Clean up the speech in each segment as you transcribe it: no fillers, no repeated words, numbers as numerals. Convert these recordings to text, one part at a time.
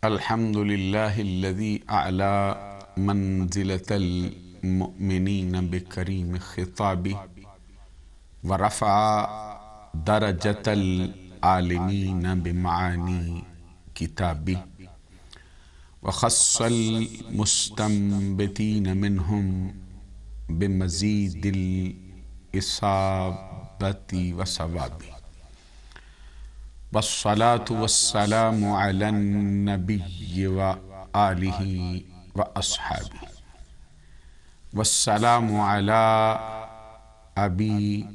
الحمد لله الذي أعلى منزلة المؤمنين بكريم خطابه ورفع درجة العالمين بمعاني كتابه وخص المستنبتين منهم بمزيد الإصابة وصوابه والصلاة والسلام على النبي وآله وأصحابه والسلام على أبي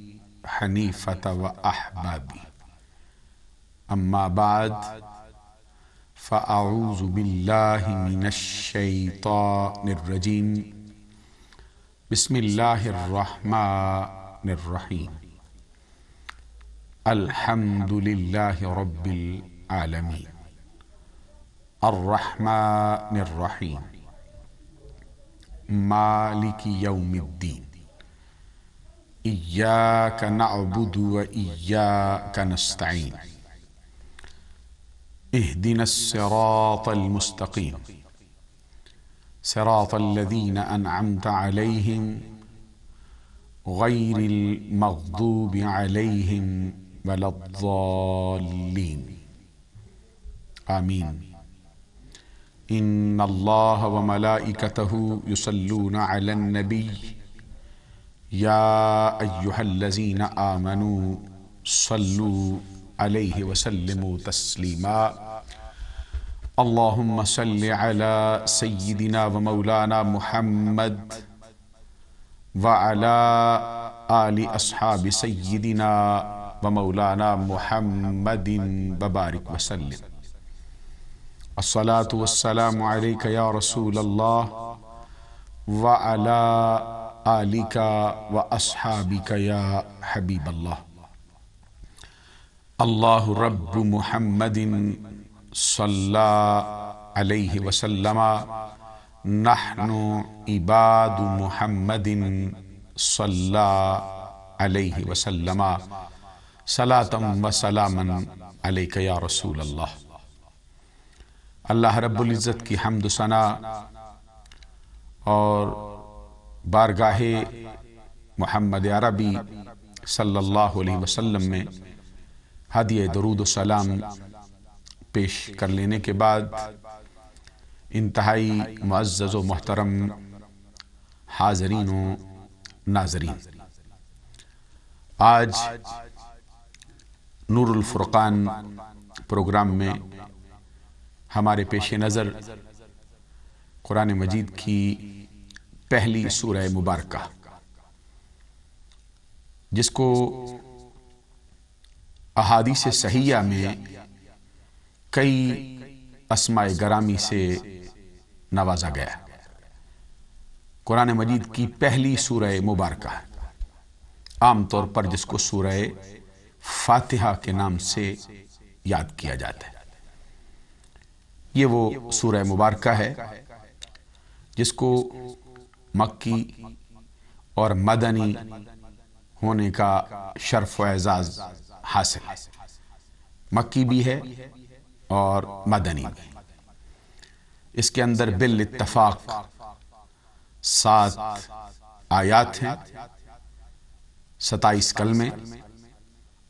حنيفة وأحبابه أما بعد فأعوذ بالله من الشيطان الرجيم بسم الله الرحمن الرحيم الحمد لله رب العالمين الرحمن الرحيم مالك يوم الدين إياك نعبد وإياك نستعين اهدنا الصراط المستقيم صراط الذين أنعمت عليهم غير المغضوب عليهم ولا الضالين آمين إن الله وملائكته يصلون على النبي يا أيها الذين آمنوا صلوا عليه وسلموا تسليما اللهم صل على سيدنا ومولانا محمد وعلى آل أصحاب سيدنا ومولانا محمد وبارك وسلم الصلاة والسلام عليك يا رسول الله وعلى آلك وأصحابك يا حبيب الله الله رب محمد صلى عليه وسلم نحن عباد محمد صلى عليه وسلم صلاة وسلاما عليك يا رسول الله اللہ رب العزت کی حمد و ثنا اور بارگاہ محمد عربی صلی اللہ علیہ وسلم میں ہدیہ درود و سلام پیش کر لینے کے بعد انتہائی معزز و محترم حاضرین و ناظرین، آج نور الفرقان پروگرام میں ہمارے پیش نظر قرآن مجید کی پہلی سورہ مبارکہ، جس کو احادیث صحیحہ میں کئی اسماء گرامی سے نوازا گیا، قرآن مجید کی پہلی سورہ مبارکہ، عام طور پر جس کو سورہ فاتحہ کے نام سے یاد کیا جاتا ہے۔ یہ وہ سورہ مبارکہ ہے جس کو مکی اور مدنی ہونے کا شرف و اعزاز حاصل ہے، مکی بھی ہے اور مدنی بھی۔ اس کے اندر بالاتفاق 7 آیات ہیں، 27 کلمے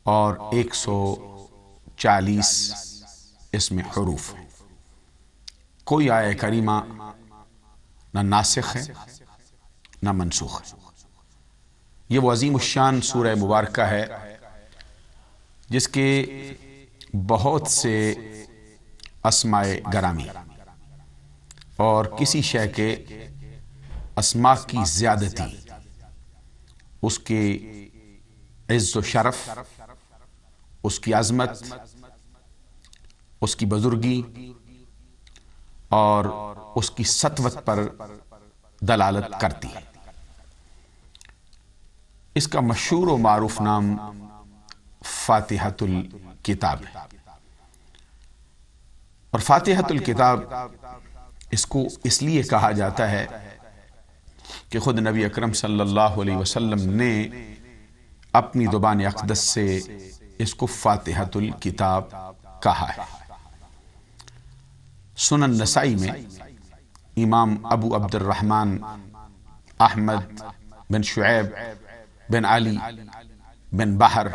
اور 140 اس میں حروف ہیں۔ کوئی آیہ کریمہ نہ ناسخ ہے نہ منسوخ ہے۔ یہ وہ عظیم الشان سورہ مبارکہ ہے جس کے بہت سے اسماء گرامی اور کسی شے کے اسماء کی زیادتی، اس کے عز و شرف، اس کی عظمت، اس کی بزرگی اور اس کی سطوت پر دلالت کرتی ہے۔ اس کا مشہور و معروف نام فاتحۃ الکتاب ہے، اور فاتحۃ الکتاب اس کو اس لیے کہا جاتا ہے کہ خود نبی اکرم صلی اللہ علیہ وسلم نے اپنی زبان اقدس سے اس کو فاتحۃ الکتاب کہا ہے۔ سنن نسائی میں امام ابو عبد الرحمن احمد بن شعیب بن علی بن بحر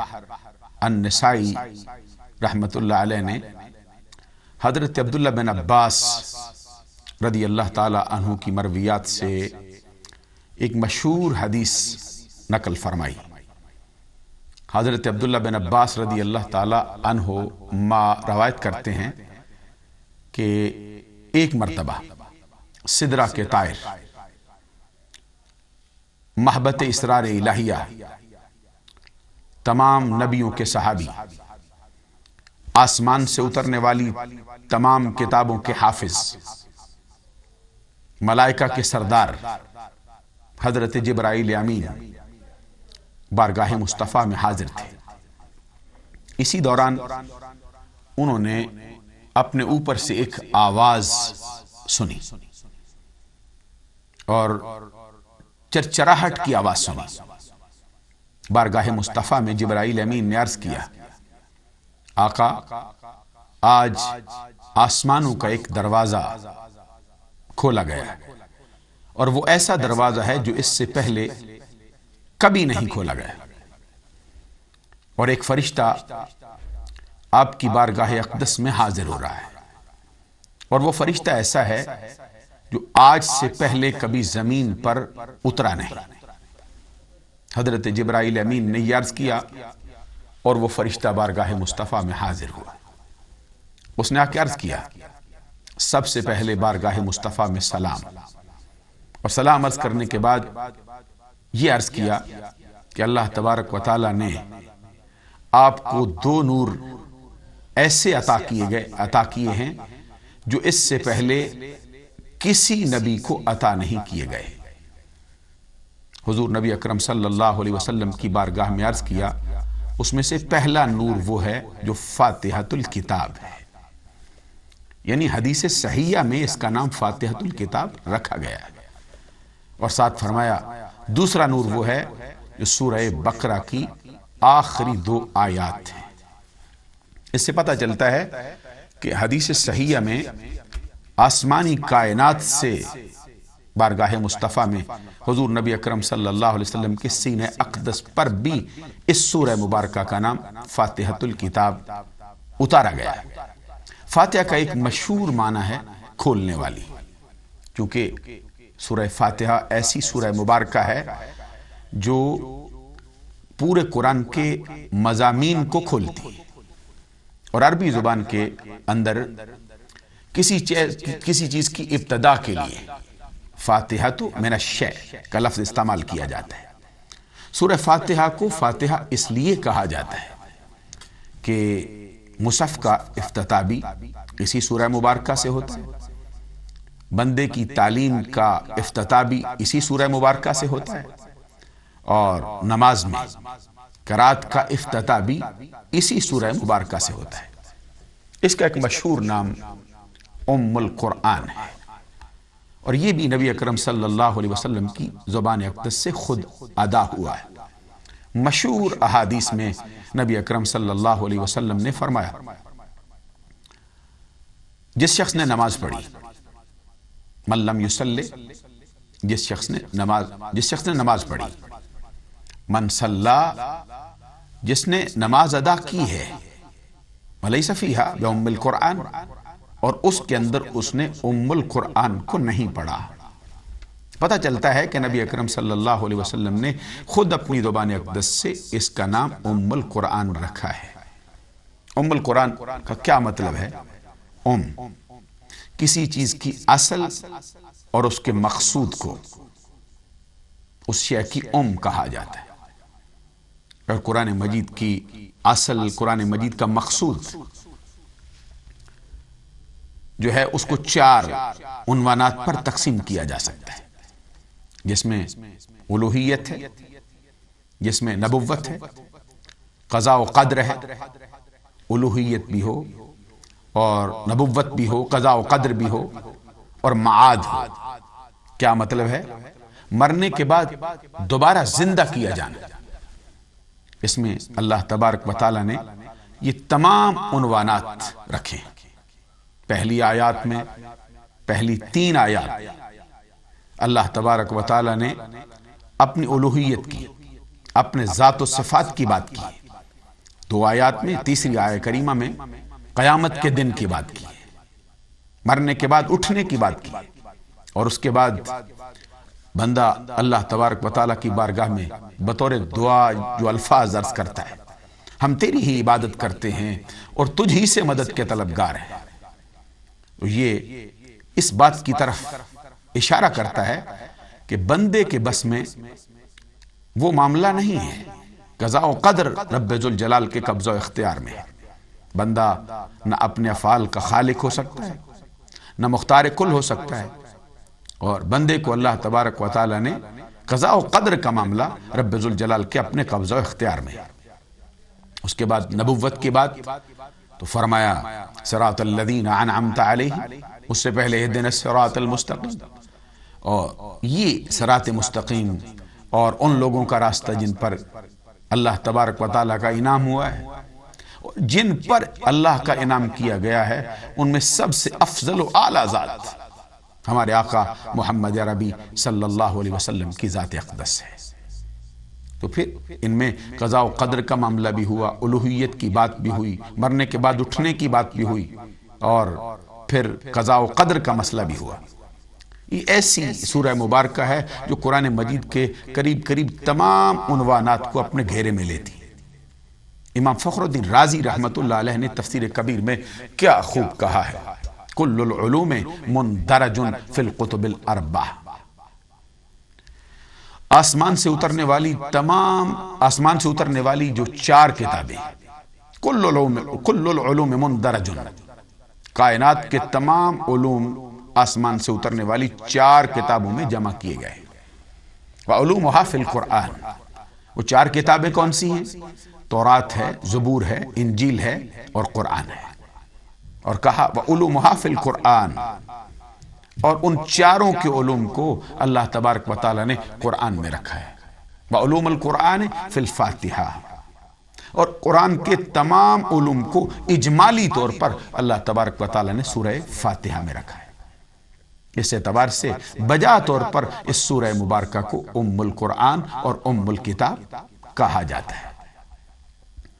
النسائی رحمۃ اللہ علیہ نے حضرت عبداللہ بن عباس رضی اللہ تعالی عنہ کی مرویات سے ایک مشہور حدیث نقل فرمائی۔ حضرت عبداللہ بن عباس رضی اللہ تعالی عنہ روایت کرتے ہیں کہ ایک مرتبہ سدرہ کے طائر محبت اسرار الہیہ، تمام نبیوں کے صحابی، آسمان سے اترنے والی تمام کتابوں کے حافظ، ملائکہ کے سردار حضرت جبرائیل امین بارگاہ مصطفیٰ میں حاضر تھے۔ اسی دوران انہوں نے اپنے اوپر سے ایک آواز سنی اور چرچراہٹ کی آواز سنی۔ بارگاہ مصطفیٰ میں جبرائیل امین نے عرض کیا، آقا آج آسمانوں کا ایک دروازہ کھولا گیا ہے، اور وہ ایسا دروازہ ہے جو اس سے پہلے کبھی نہیں کھولا گیا، اور ایک فرشتہ آپ کی بارگاہ اقدس میں حاضر ہو رہا ہے، اور وہ فرشتہ ایسا ہے جو آج سے پہلے کبھی زمین پر اترا نہیں۔ حضرت جبرائیل امین نے یہ عرض کیا اور وہ فرشتہ بارگاہ مصطفیٰ میں حاضر ہوا۔ اس نے آ کے عرض کیا، سب سے پہلے بارگاہ مصطفیٰ میں سلام، اور سلام عرض کرنے کے بعد یہ عرض کیا کہ اللہ تبارک و تعالی نے آپ کو دو نور ایسے عطا کیے ہیں جو اس سے پہلے کسی نبی کو عطا نہیں کیے گئے۔ حضور نبی اکرم صلی اللہ علیہ وسلم کی بارگاہ میں عرض کیا، اس میں سے پہلا نور وہ ہے جو فاتحۃ الکتاب ہے، یعنی حدیث صحیحہ میں اس کا نام فاتحۃ الکتاب رکھا گیا ہے، اور ساتھ فرمایا دوسرا نور وہ ہے جو سورہ بقرہ کی آخری 2 آیات ہیں۔ اس سے پتہ چلتا ہے کہ حدیث صحیحہ میں آسمانی کائنات سے بارگاہ مصطفیٰ میں حضور نبی اکرم صلی اللہ علیہ وسلم کے سینہ اقدس پر بھی اس سورہ مبارکہ کا نام فاتحۃ الکتاب اتارا گیا ہے۔ فاتحہ کا ایک مشہور معنی ہے کھولنے والی، کیونکہ سورہ فاتحہ ایسی سورہ مبارکہ ہے جو پورے قرآن کے مضامین کو کھولتی، اور عربی زبان کے اندر کسی چیز کی ابتدا کے لیے فاتحۃ من الشیء کا لفظ استعمال کیا جاتا ہے۔ سورہ فاتحہ کو فاتحہ اس لیے کہا جاتا ہے کہ مصحف کا افتتاح بھی اسی سورہ مبارکہ سے ہوتا ہے، بندے کی تعلیم کا افتتاح بھی اسی سورہ مبارکہ سے ہوتا ہے، اور نماز میں قرات کا افتتاح بھی اسی سورہ مبارکہ سے ہوتا ہے۔ اس کا ایک مشہور نام ام القرآن ہے، اور یہ بھی نبی اکرم صلی اللہ علیہ وسلم کی زبان اقدس سے خود ادا ہوا ہے۔ مشہور احادیث میں نبی اکرم صلی اللہ علیہ وسلم نے فرمایا، جس شخص نے نماز پڑھی، من لم یصلی، جس شخص نے نماز پڑھی، من صلی، جس نے نماز ادا کی ہے، ولیس فیہا بأم القرآن، اور اس کے اندر اس نے ام القرآن کو نہیں پڑھا۔ پتہ چلتا ہے کہ نبی اکرم صلی اللہ علیہ وسلم نے خود اپنی زبان اقدس سے اس کا نام ام القرآن رکھا ہے۔ ام القرآن کا کیا مطلب ہے؟ کسی چیز کی اصل اور اس کے مقصود کو اس شے کی کہا جاتا ہے، اور قرآن مجید کی اصل، قرآن مجید کا مقصود جو ہے اس کو 4 عنوانات پر تقسیم کیا جا سکتا ہے، جس میں الوہیت ہے، جس میں نبوت ہے، قضاء و قدر ہے، الوہیت بھی ہو اور نبوت بھی ہو، قضاء و قدر بھی ہو، اور معاد ہو۔ کیا مطلب ہے؟ مرنے کے بعد دوبارہ زندہ کیا جانا، اس میں اللہ تبارک و تعالی نے یہ تمام عنوانات رکھے۔ پہلی آیات میں، پہلی 3 آیات اللہ تبارک و تعالی نے اپنی الوہیت کی، اپنے ذات و صفات کی بات کی۔ 2 آیات میں، تیسری آیہ کریمہ میں قیامت کے دن کی بات کی، مرنے کے بعد اٹھنے کی بات کی، اور اس کے بعد بندہ اللہ تبارک و تعالیٰ کی بارگاہ میں بطور دعا جو الفاظ عرض کرتا ہے، ہم تیری ہی عبادت کرتے ہیں اور تجھ ہی سے مدد کے طلبگار ہیں۔ یہ اس بات کی طرف اشارہ کرتا ہے کہ بندے کے بس میں وہ معاملہ نہیں ہے، قضاء و قدر رب ذوالجلال کے قبضہ و اختیار میں ہے۔ بندہ نہ اپنے افعال کا خالق ہو سکتا ہے، نہ مختار کل ہو سکتا ہے، اور بندے کو اللہ تبارک و تعالی نے قضاء و قدر کا معاملہ رب ذوالجلال کے اپنے قبضہ و اختیار میں ہے۔ اس کے بعد نبوت کی بات تو فرمایا صراط الذین انعمت علیہم، اس سے پہلے اہدنا الصراط المستقیم، اور یہ صراط مستقیم اور ان لوگوں کا راستہ جن پر اللہ تبارک و تعالیٰ کا انعام ہوا ہے، جن پر اللہ کا انعام کیا گیا ہے، ان میں سب سے افضل و اعلیٰ ذات ہمارے آقا محمد عربی صلی اللہ علیہ وسلم کی ذات اقدس ہے۔ تو پھر ان میں قضاء و قدر کا معاملہ بھی ہوا، الوہیت کی بات بھی ہوئی، مرنے کے بعد اٹھنے کی بات بھی ہوئی، اور پھر قضاء و قدر کا مسئلہ بھی ہوا۔ یہ ایسی سورہ مبارکہ ہے جو قرآن مجید کے قریب قریب تمام عنوانات کو اپنے گھیرے میں لیتی ہے۔ امام فخر الدین رازی رحمۃ اللہ علیہ نے تفسیر کبیر میں کیا خوب کہا ہے، کل العلوم مندرج فی القطب الاربع، آسمان سے اترنے والی جو 4 کتابیں، کل العلوم مندرج، کائنات کے تمام علوم آسمان سے اترنے والی 4 کتابوں میں جمع کیے گئے۔ وعلومها فی القرآن، وہ 4 کتابیں کون سی ہیں؟ تورات ہے، زبور ہے، انجیل ہے اور قرآن ہے۔ اور کہا وعلومها فی القرآن، اور ان 4 کے علوم کو اللہ تبارک و تعالی نے قرآن میں رکھا ہے۔ وعلوم القرآن فی الفاتحہ، اور قرآن کے تمام علوم کو اجمالی طور پر اللہ تبارک و تعالی نے سورہ فاتحہ میں رکھا ہے۔ اس اعتبار سے بجا طور پر اس سورہ مبارکہ کو ام القرآن اور ام الکتاب کہا جاتا ہے۔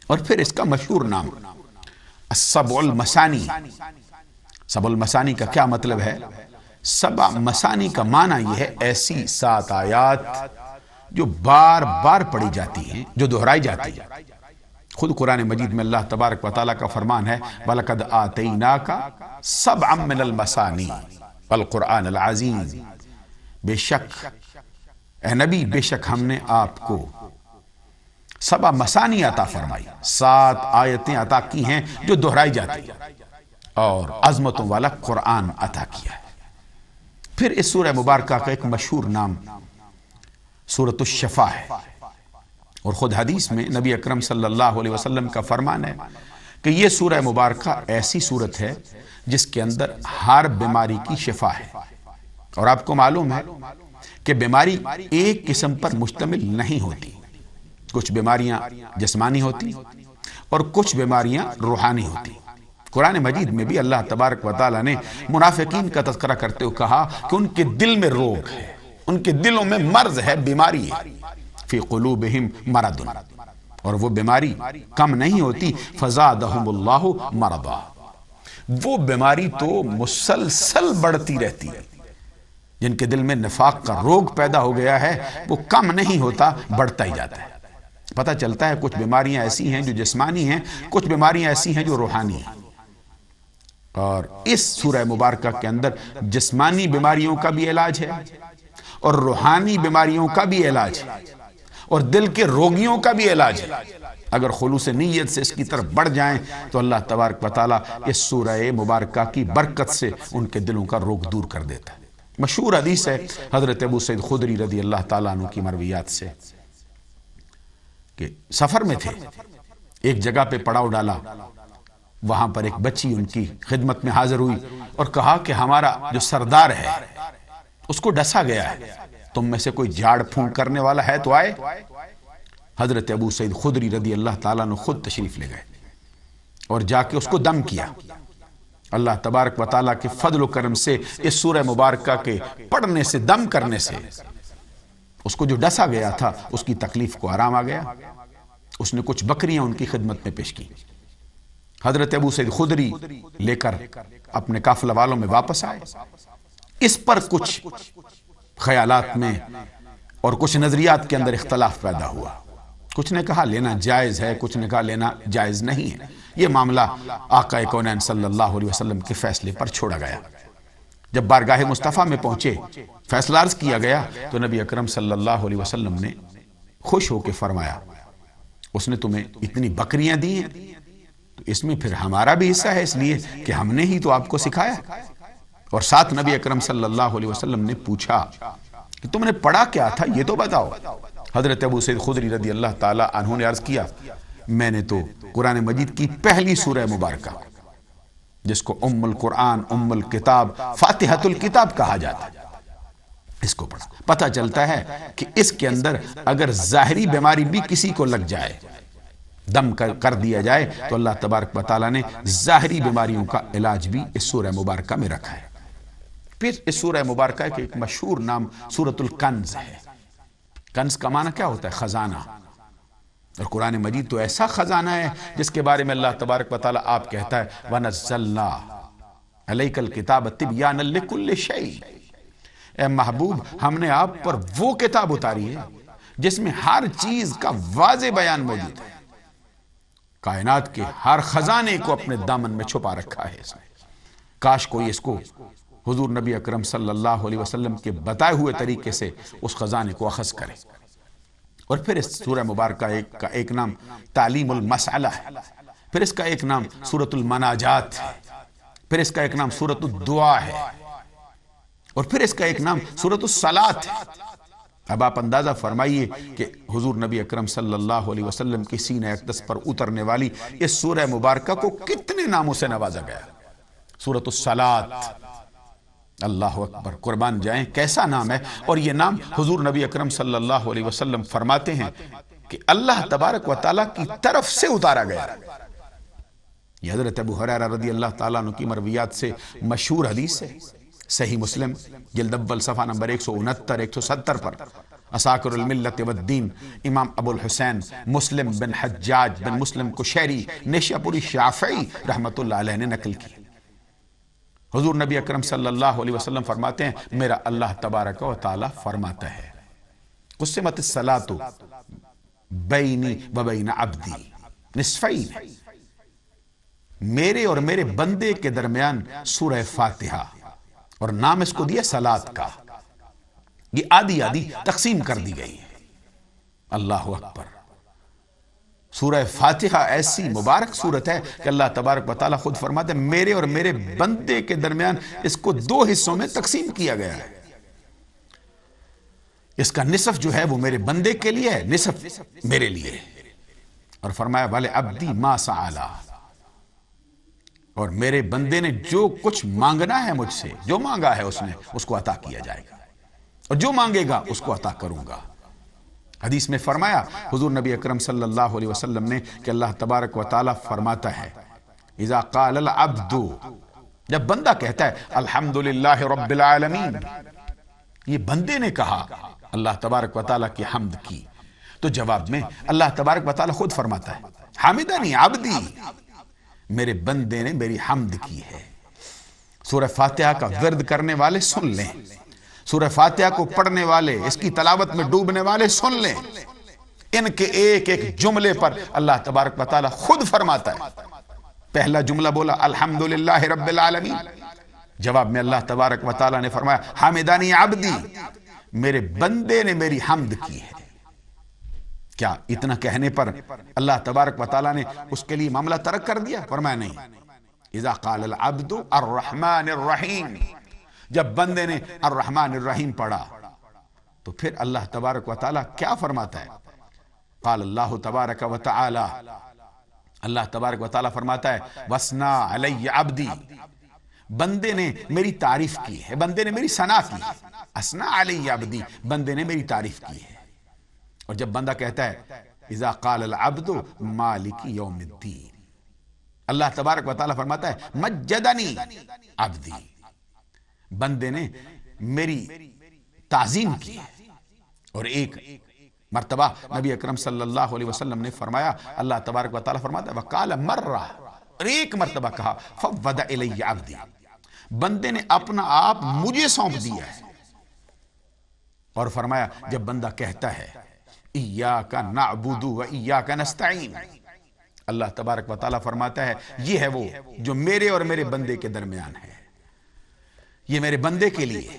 اور پھر اس کا مشہور نام السبع المثانی۔ سبع المثانی کا کیا مطلب ہے؟ 7 مثانی کا معنی یہ ہے ایسی 7 آیات جو بار بار پڑھی جاتی ہیں، جو دہرائی جاتی ہیں۔ خود قرآن مجید میں اللہ تبارک و تعالیٰ کا فرمان ہے وَلَقَدْ آتَيْنَاكَ سَبْعًا مِّنَ الْمَثَانِي وَالْقُرْآنَ الْعَظِيمِ، بے شک اے نبی، بے شک ہم نے آپ کو 7 مثانی عطا فرمائی، 7 آیتیں عطا کی ہیں جو دہرائی جاتی ہیں، اور عظمتوں والا قرآن عطا کیا ہے۔ پھر اس سورہ مبارکہ کا ایک مشہور نام سورۃ الشفا ہے، اور خود حدیث میں نبی اکرم صلی اللہ علیہ وسلم کا فرمان ہے کہ یہ سورہ مبارکہ ایسی سورت ہے جس کے اندر ہر بیماری کی شفا ہے۔ اور آپ کو معلوم ہے کہ بیماری ایک قسم پر مشتمل نہیں ہوتی، کچھ بیماریاں جسمانی ہوتی اور کچھ بیماریاں روحانی ہوتی۔ قرآن مجید میں بھی اللہ تبارک و تعالیٰ نے منافقین کا تذکرہ کرتے ہوئے کہا کہ ان کے دل میں روگ ہے، ان کے دلوں میں مرض ہے، بیماری ہے، فی قلوبہم مرض، اور وہ بیماری کم نہیں ہوتی، فزادہم اللہ مرضا، وہ بیماری تو مسلسل بڑھتی رہتی ہے۔ جن کے دل میں نفاق کا روگ پیدا ہو گیا ہے وہ کم نہیں ہوتا، بڑھتا ہی جاتا ہے۔ پتہ چلتا ہے کچھ بیماریاں ایسی ہیں جو جسمانی ہیں، کچھ بیماریاں ایسی ہیں جو روحانی ہیں۔ اور اس سورہ مبارکہ کے اندر جسمانی بیماریوں کا بھی علاج ہے اور روحانی بیماریوں کا بھی علاج ہے اور دل کے روگیوں کا بھی علاج ہے۔ اگر خلوص نیت سے اس کی طرف بڑھ جائیں تو اللہ تبارک و تعالیٰ اس سورہ مبارکہ کی برکت سے ان کے دلوں کا روگ دور کر دیتا ہے۔ مشہور حدیث ہے حضرت ابو سعید خدری رضی اللہ تعالیٰ عنہ کی مرویات سے کہ سفر میں تھے، ایک جگہ پہ پڑاؤ ڈالا، وہاں پر ایک بچی ان کی خدمت میں حاضر ہوئی اور کہا کہ ہمارا جو سردار ہے اس کو ڈسا گیا ہے، تم میں سے کوئی جھاڑ پھونک کرنے والا ہے تو آئے۔ حضرت ابو سعید خدری رضی اللہ تعالیٰ نے خود تشریف لے گئے اور جا کے اس کو دم کیا۔ اللہ تبارک و تعالیٰ کے فضل و کرم سے اس سورہ مبارکہ کے پڑھنے سے، دم کرنے سے اس کو جو ڈسا گیا تھا اس کی تکلیف کو آرام آ گیا۔ اس نے کچھ بکریاں ان کی خدمت میں پیش کی۔ حضرت ابو سعید خدری لے کر اپنے قافلہ والوں میں واپس آئے۔ اس پر کچھ خیالات میں اور کچھ نظریات کے اندر اختلاف پیدا ہوا۔ کچھ نے کہا لینا جائز ہے، کچھ نے کہا لینا جائز نہیں ہے۔ یہ معاملہ آقا کونین صلی اللہ علیہ وسلم کے فیصلے پر چھوڑا گیا۔ جب بارگاہ مصطفیٰ میں پہنچے، فیصلہ عرض کیا گیا تو نبی اکرم صلی اللہ علیہ وسلم نے خوش ہو کے فرمایا، اس نے تمہیں اتنی بکریاں دی ہیں تو اس میں پھر ہمارا بھی حصہ ہے، اس لیے کہ ہم نے ہی تو آپ کو سکھایا۔ اور ساتھ نبی اکرم صلی اللہ علیہ وسلم نے پوچھا کہ تم نے پڑھا کیا تھا یہ تو بتاؤ۔ حضرت ابو سعید خدری رضی اللہ تعالی عنہ نے عرض کیا، میں نے تو قرآن مجید کی پہلی سورہ مبارکہ جس کو ام القرآن، ام الکتاب، فاتحۃ الکتاب کہا جاتا ہے، اس کو پڑھا۔ پتہ چلتا ہے کہ اس کے اندر اگر ظاہری بیماری بھی کسی کو لگ جائے، دم کر دیا جائے، تو اللہ تبارک و تعالیٰ نے ظاہری بیماریوں کا علاج بھی اس سورہ مبارکہ میں رکھا ہے۔ پھر اس سورہ مبارکہ کے ایک مشہور نام سورۃ الکنز ہے۔ کنز کا معنی کیا ہوتا ہے؟ خزانہ۔ اور قرآن مجید تو ایسا خزانہ ہے جس کے بارے میں اللہ تبارک و تعالیٰ آپ کہتا ہے وَنَزَّلْنَا عَلَيْكَ الْكِتَابَ تِبْيَانًا لِكُلِّ شَيْءٍ، اے محبوب ہم نے آپ پر وہ کتاب اتاری ہے جس میں ہر چیز کا واضح بیان موجود ہے۔ کائنات کے ہر خزانے کو اپنے دامن میں چھپا رکھا ہے اس نے۔ کاش کوئی اس کو حضور نبی اکرم صلی اللہ علیہ وسلم کے بتائے ہوئے طریقے سے اس خزانے کو اخذ کرے۔ اور پھر اس سورہ مبارکہ کا ایک نام تعلیم المسئلہ ہے، پھر اس کا ایک نام سورۃ المناجات ہے، پھر اس کا ایک نام سورۃ الدعا ہے، اور پھر اس کا ایک نام سورۃ الصلاۃ ہے۔ اب آپ اندازہ فرمائیے کہ حضور نبی اکرم صلی اللہ علیہ وسلم کی سینہ اقدس پر اترنے والی اس سورہ مبارکہ کو کتنے ناموں سے نوازا گیا۔ سورۃ الصلاۃ، اللہ اکبر، قربان جائیں کیسا نام ہے۔ اور یہ نام حضور نبی اکرم صلی اللہ علیہ وسلم فرماتے ہیں کہ اللہ تبارک و تعالیٰ کی طرف سے اتارا گیا۔ یہ حضرت ابو ہریرہ رضی اللہ تعالیٰ عنہ کی مرویات سے مشہور حدیث ہے، صحیح مسلم جلد اول صفحہ نمبر 169 170 پر اساکر الملت والدین امام ابو الحسین مسلم بن حجاج بن مسلم قشیری نیشاپوری شافعی رحمت اللہ علیہ نے نقل کی۔ حضور نبی اکرم صلی اللہ علیہ وسلم فرماتے ہیں میرا اللہ تبارک و تعالی فرماتا ہے قسمت الصلاۃ بینی و بین عبدی نصفین، میرے اور میرے بندے کے درمیان سورہ فاتحہ، اور نام اس کو دیا صلاۃ کا، یہ آدھی آدھی تقسیم کر دی گئی ہے۔ اللہ اکبر۔ سورہ فاتحہ ایسی مبارک صورت ہے کہ اللہ تبارک و تعالیٰ خود فرماتے ہیں میرے اور میرے بندے کے درمیان اس کو 2 حصوں میں تقسیم کیا گیا ہے۔ اس کا نصف جو ہے وہ میرے بندے کے لیے ہے، نصف میرے لیے ہے۔ اور فرمایا والے عبدی ما سعالا، اور میرے بندے نے جو کچھ مانگنا ہے مجھ سے، جو مانگا ہے اس نے، اس کو عطا کیا جائے گا، اور جو مانگے گا اس کو عطا کروں گا۔ حدیث میں فرمایا حضور نبی اکرم صلی اللہ علیہ وسلم نے کہ اللہ تبارک و تعالیٰ فرماتا ہے اذا قال العبد، جب بندہ کہتا ہے الحمدللہ رب العالمین، یہ بندے نے کہا اللہ تبارک و تعالیٰ کی حمد کی، تو جواب میں اللہ تبارک و تعالیٰ خود فرماتا ہے حمدنی عبدی، میرے بندے نے میری حمد کی ہے۔ سورہ فاتحہ کا ورد کرنے والے سن لیں، سورہ فاتحہ کو پڑھنے والے، اس کی تلاوت میں ڈوبنے والے سن لیں، ان کے ایک ایک جملے پر اللہ تبارک و تعالیٰ خود فرماتا ہے۔ پہلا جملہ بولا الحمدللہ رب العالمین، جواب میں اللہ تبارک و تعالیٰ نے فرمایا حمدانی عبدی، میرے بندے نے میری حمد کی ہے۔ کیا اتنا کہنے پر اللہ تبارک و تعالیٰ نے اس کے لیے معاملہ ترک کر دیا؟ فرمایا نہیں، اذا قال العبد الرحمن الرحیم، جب بندے نے الرحمن الرحیم پڑھا تو پھر اللہ تبارک و تعالیٰ کیا فرماتا ہے؟ قال اللہ تبارک و تعالی، اللہ تبارک و تعالیٰ فرماتا ہے وَثْنَا عَلَيَّ عَبْدِي، بندے نے میری تعریف کی ہے، بندے نے میری ثنا کی ہے۔ اسنا علی عبدی، بندے نے میری تعریف کی ہے۔ اور جب بندہ کہتا ہے اذا قال العبد مالک یوم الدین، اللہ تبارک و تعالیٰ فرماتا ہے مجدنی عبدی، بندے نے میری تعظیم کی ہے۔ اور ایک مرتبہ نبی اکرم صلی اللہ علیہ وسلم نے فرمایا، اللہ تبارک و تعالیٰ فرماتا ہے وقال مرہ، اور ایک مرتبہ کہا فوض الی عبدی، بندے نے اپنا آپ مجھے سونپ دیا ہے۔ اور فرمایا جب بندہ کہتا ہے ایاک نعبد و ایاک نستعین، اللہ تبارک و تعالیٰ فرماتا ہے یہ ہے وہ جو میرے اور میرے بندے کے درمیان ہے، یہ میرے بندے کے لیے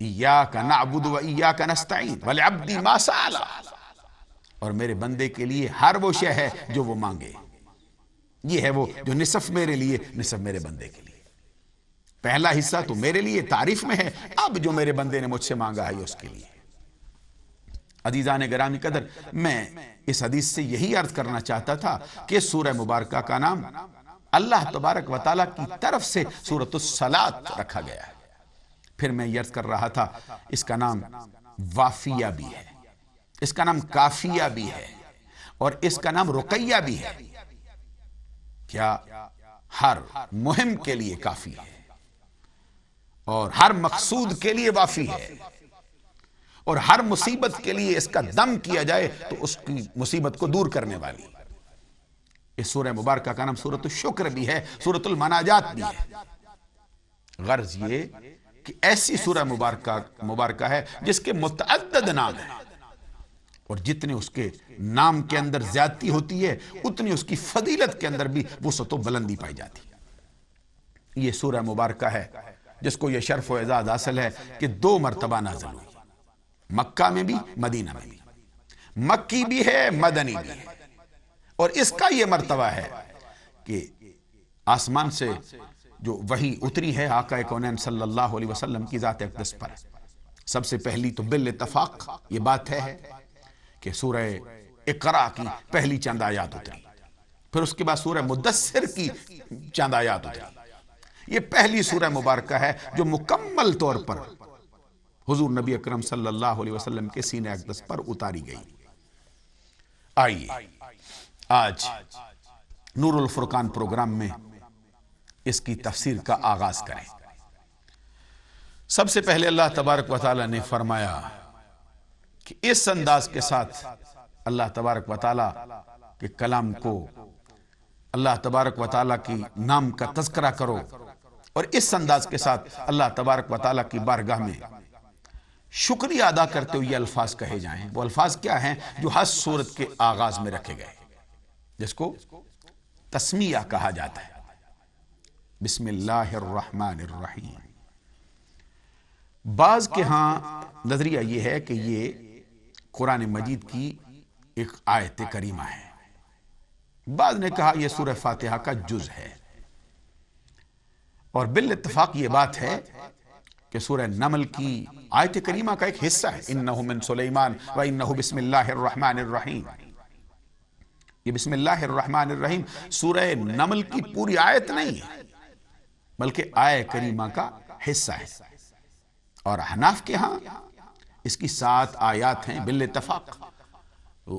ایاک نعبد و ایاک نستعین ولعبدی ما سأل، اور میرے بندے کے لیے ہر وہ شے ہے جو وہ مانگے، یہ ہے وہ جو نصف میرے لیے نصف میرے بندے کے لیے۔ پہلا حصہ تو میرے لیے تعریف میں ہے، اب جو میرے بندے نے مجھ سے مانگا ہے یہ اس کے لیے۔ عزیزان گرامی قدر، میں اس حدیث سے یہی عرض کرنا چاہتا تھا کہ سورہ مبارکہ کا نام اللہ تبارک و تعالیٰ کی طرف سے سورۃ الصلاۃ رکھا گیا ہے۔ پھر میں یہ عرض کر رہا تھا اس کا نام وافیہ بھی ہے، اس کا نام کافیہ بھی ہے، اور اس کا نام رقیہ بھی ہے۔ کیا ہر مہم کے لیے کافی ہے، اور ہر مقصود کے لیے وافی ہے، اور ہر مصیبت کے لیے اس کا دم کیا جائے تو اس کی مصیبت کو دور کرنے والی۔ اس سورہ مبارکہ کا نام سورۃ الشکر بھی ہے، سورۃ المناجات بھی ہے۔ غرض یہ کہ ایسی سورہ مبارکہ ہے جس کے متعدد نام ہیں، اور جتنے اس کے نام کے اندر زیادتی ہوتی ہے اتنی اس کی فضیلت کے اندر بھی وسعت و بلندی پائی جاتی ہے۔ یہ سورہ مبارکہ ہے جس کو یہ شرف و اعزاز حاصل ہے کہ 2 مرتبہ نازل ہوئی، مکہ میں بھی مدینہ میں بھی، مکی بھی ہے مدنی بھی ہے۔ اور اس کا یہ مرتبہ ہے کہ آسمان سے جو وحی اتری ہے آقا کونین صلی اللہ علیہ وسلم کی ذات اقدس پر، سب سے پہلی تو بالاتفاق یہ بات ہے کہ سورہ اقرا کی پہلی چند آیات اتری، پھر اس کے بعد سورہ مدثر کی چند آیات اتری۔ یہ پہلی سورہ مبارکہ ہے جو مکمل طور پر حضور نبی اکرم صلی اللہ علیہ وسلم کے سینہ اقدس پر اتاری گئی۔ آئیے آج نور الفرقان پروگرام میں اس کی تفسیر کا آغاز کریں۔ سب سے پہلے اللہ تبارک و تعالیٰ نے فرمایا کہ اس انداز کے ساتھ اللہ تبارک و تعالیٰ کے کلام کو، اللہ تبارک و تعالیٰ کی نام کا تذکرہ کرو، اور اس انداز کے ساتھ اللہ تبارک و تعالیٰ کی بارگاہ میں شکریہ ادا کرتے ہوئے یہ الفاظ کہے جائیں۔ وہ الفاظ کیا ہیں جو ہر سورت کے آغاز میں رکھے گئے، جس کو تسمیہ کہا جاتا ہے۔ بسم اللہ الرحمن الرحیم۔ بعض کے ہاں نظریہ یہ ہے کہ یہ قرآن مجید کی ایک آیت کریمہ ہے، بعض نے کہا یہ سورہ فاتحہ کا جز ہے، اور بالاتفاق یہ بات ہے کہ سورہ نمل کی آیت کریمہ کا ایک حصہ ہے، انہو من سلیمان و انہو بسم اللہ الرحمن الرحیم۔ یہ بسم اللہ الرحمن الرحیم سورہ نمل کی پوری آیت نہیں ہے بلکہ آیت کریمہ کا حصہ ہے، اور حناف کے ہاں اس کی 7 آیات ہیں بالاتفاق۔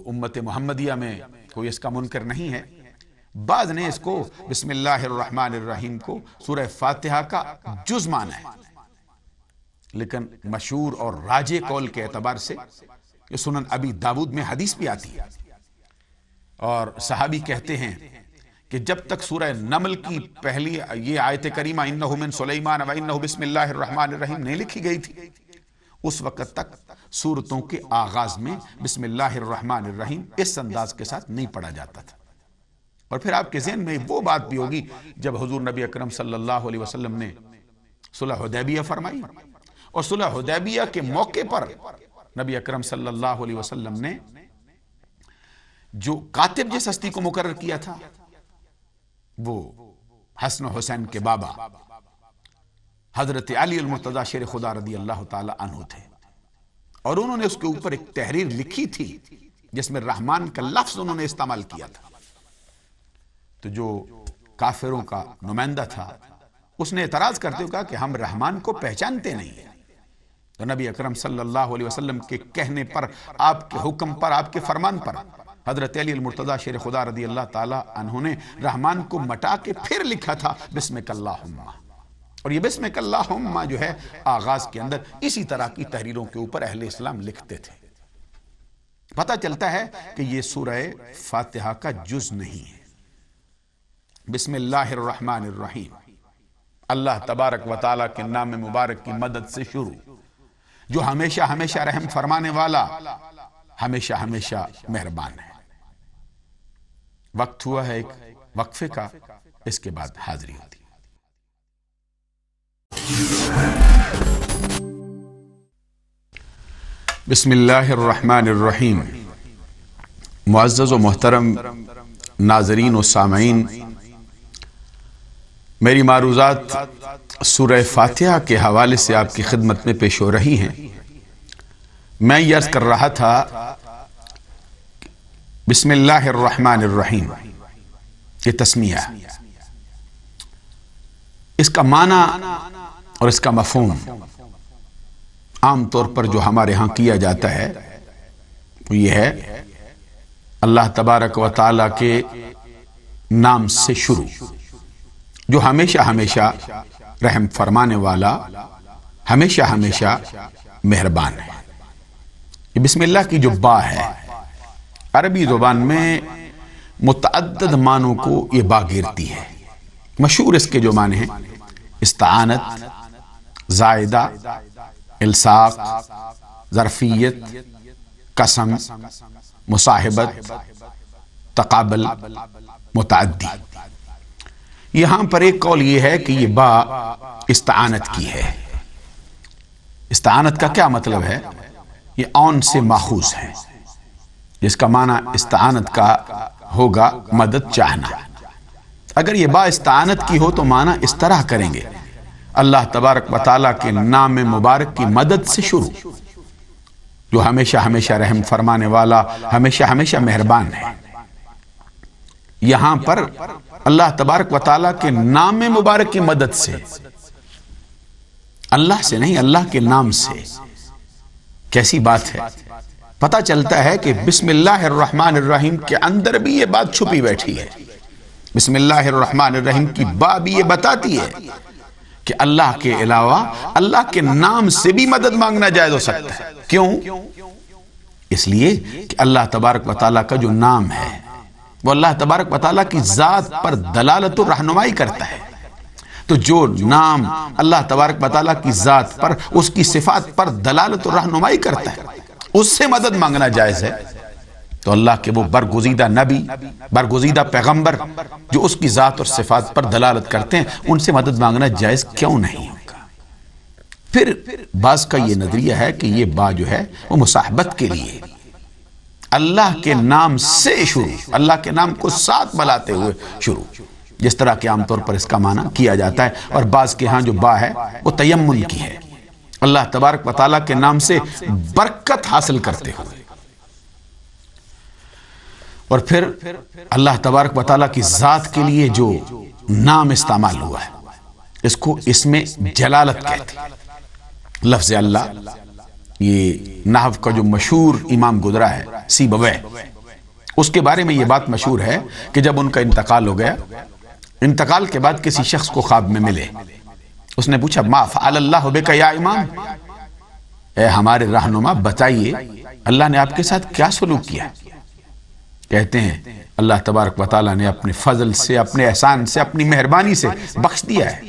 امت محمدیہ میں کوئی اس کا منکر نہیں ہے۔ بعض نے اس کو بسم اللہ الرحمن الرحیم کو سورہ فاتحہ کا جز مانا ہے، لیکن مشہور اور راجح قول کے اعتبار سے یہ سنن ابی داود میں حدیث بھی آتی ہے، اور صحابی کہتے ہیں کہ جب تک سورہ نمل کی پہلی یہ آیت کریمہ انہو من سلیمان و انہو بسم اللہ الرحمن الرحیم نہیں لکھی گئی تھی، اس وقت تک سورتوں کے آغاز میں بسم اللہ الرحمن الرحیم اس انداز کے ساتھ نہیں پڑھا جاتا تھا۔ اور پھر آپ کے ذہن میں وہ بات بھی ہوگی جب حضور نبی اکرم صلی اللہ علیہ وسلم نے صلح حدیبیہ فرمائی، اور صلح حدیبیہ کے موقع پر نبی اکرم صلی اللہ علیہ وسلم نے جو کاتب جس ہستی کو مقرر کیا تھا وہ حسن و حسین کے بابا حضرت علی المرتضی شیر خدا رضی اللہ تعالی عنہ تھے، اور انہوں نے اس کے اوپر ایک تحریر لکھی تھی جس میں رحمان کا لفظ انہوں نے استعمال کیا تھا۔ تو جو کافروں کا نمائندہ تھا اس نے اعتراض کرتے ہوئے کہا کہ ہم رحمان کو پہچانتے نہیں ہیں، تو نبی اکرم صلی اللہ علیہ وسلم کے کہنے پر، آپ کے حکم پر، آپ کے فرمان پر حضرت علی المرتضیٰ شیر خدا رضی اللہ تعالی عنہ نے رحمان کو مٹا کے پھر لکھا تھا بسمک اللہم، اور یہ بسمک اللہم جو ہے آغاز کے اندر اسی طرح کی تحریروں کے اوپر اہل اسلام لکھتے تھے۔ پتہ چلتا ہے کہ یہ سورہ فاتحہ کا جز نہیں ہے۔ بسم اللہ الرحمن الرحیم، اللہ تبارک و تعالیٰ کے نام مبارک کی مدد سے شروع، جو ہمیشہ ہمیشہ رحم فرمانے والا، ہمیشہ ہمیشہ مہربان ہے۔ وقت ہوا ہے ایک وقفے کا، اس کے بعد حاضری ہوتی ہے۔ بسم اللہ الرحمن الرحیم۔ معزز و محترم ناظرین و سامعین، میری معروضات سورہ فاتحہ کے حوالے سے آپ کی خدمت میں پیش ہو رہی ہیں۔ میں یہ عرض کر رہا تھا بسم اللہ الرحمن الرحیم، یہ تسمیہ ہے، اس کا معنی اور اس کا مفہوم عام طور پر جو ہمارے ہاں کیا جاتا ہے وہ یہ ہے اللہ تبارک و تعالیٰ کے نام سے شروع، جو ہمیشہ ہمیشہ رحم فرمانے والا، ہمیشہ ہمیشہ مہربان ہے۔ یہ بسم اللہ کی جو با ہے، عربی زبان میں متعدد معنوں کو یہ با گھیرتی ہے۔ مشہور اس کے جو معنی ہیں استعانت، زائدہ، الصاق، ظرفیت، قسم، مصاحبت، تقابل، متعدی۔ یہاں پر ایک قول یہ ہے کہ یہ با استعانت کی ہے۔ استعانت کا کیا مطلب ہے؟ یہ اون سے ماخوذ ہے، جس کا معنی استعانت کا ہوگا مدد چاہنا۔ اگر یہ با استعانت کی ہو تو معنی اس طرح کریں گے، اللہ تبارک و تعالیٰ کے نام مبارک کی مدد سے شروع، جو ہمیشہ ہمیشہ رحم فرمانے والا، ہمیشہ ہمیشہ مہربان ہے۔ یہاں پر اللہ تبارک و تعالیٰ کے نام مبارک کی مدد سے، اللہ سے نہیں، اللہ کے نام سے۔ کیسی بات ہے؟ پتہ چلتا ہے کہ بسم اللہ الرحمن الرحیم کے اندر بھی یہ بات چھپی بیٹھی ہے۔ بسم اللہ الرحمن الرحیم کی با بھی یہ بتاتی ہے کہ اللہ کے علاوہ اللہ کے نام سے بھی مدد مانگنا جائز ہو سکتا ہے۔ کیوں؟ اس لیے کہ اللہ تبارک و تعالیٰ کا جو نام ہے وہ اللہ تبارک و تعالیٰ کی ذات پر دلالت و رہنمائی کرتا ہے۔ تو جو نام اللہ تبارک و تعالیٰ کی ذات پر، اس کی صفات پر دلالت و رہنمائی کرتا ہے، اس سے مدد مانگنا جائز ہے۔ تو اللہ کے وہ برگزیدہ نبی، برگزیدہ پیغمبر جو اس کی ذات اور صفات پر دلالت کرتے ہیں، ان سے مدد مانگنا جائز کیوں نہیں ہوگا؟ پھر بعض کا یہ نظریہ ہے کہ یہ با جو ہے وہ مصاحبت کے لیے، اللہ کے نام سے شروع، اللہ کے نام کو ساتھ ملاتے ہوئے شروع، جس طرح کہ عام طور پر اس کا معنی کیا جاتا ہے۔ اور بعض کے ہاں جو با ہے وہ تیمن کی ہے، اللہ تبارک و تعالیٰ کے نام سے برکت حاصل کرتے ہوئے۔ اور پھر اللہ تبارک و تعالیٰ کی ذات کے لیے جو نام استعمال ہوا ہے، اس کو اس میں جلالت کہتے ہیں۔ لفظ اللہ، یہ نحو کا جو مشہور امام گزرا ہے سیبویہ، اس کے بارے میں یہ بات مشہور ہے کہ جب ان کا انتقال ہو گیا، انتقال کے بعد کسی شخص کو خواب میں ملے، اس نے پوچھا ما فعل اللہ بک یا امام، اے ہمارے رہنما بتائیے اللہ نے آپ کے ساتھ کیا سلوک کیا؟ کہتے ہیں اللہ تبارک و تعالیٰ نے اپنے فضل سے، اپنے احسان سے، اپنی مہربانی سے بخش دیا ہے۔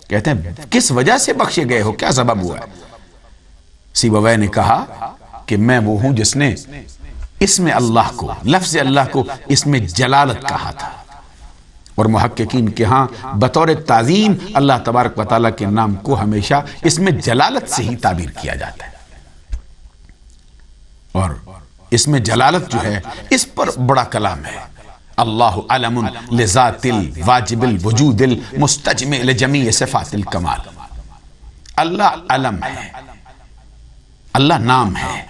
کہتے ہیں کس وجہ سے بخشے گئے ہو، کیا سبب ہوا ہے؟ سیبویہ نے کہا کہ میں وہ ہوں جس نے اسم اللہ کو، لفظ اللہ کو اس میں جلالت کہا تھا، اور محققین کے ہاں بطور تعظیم اللہ تبارک و تعالیٰ کے نام کو ہمیشہ اس میں جلالت سے ہی تعبیر کیا جاتا ہے۔ اور اس میں جلالت جو ہے اس پر بڑا کلام ہے۔ اللہ علم لذات الواجب الوجود المستجمع لجمیع صفات الکمال۔ اللہ علم ہے، اللہ نام ہے،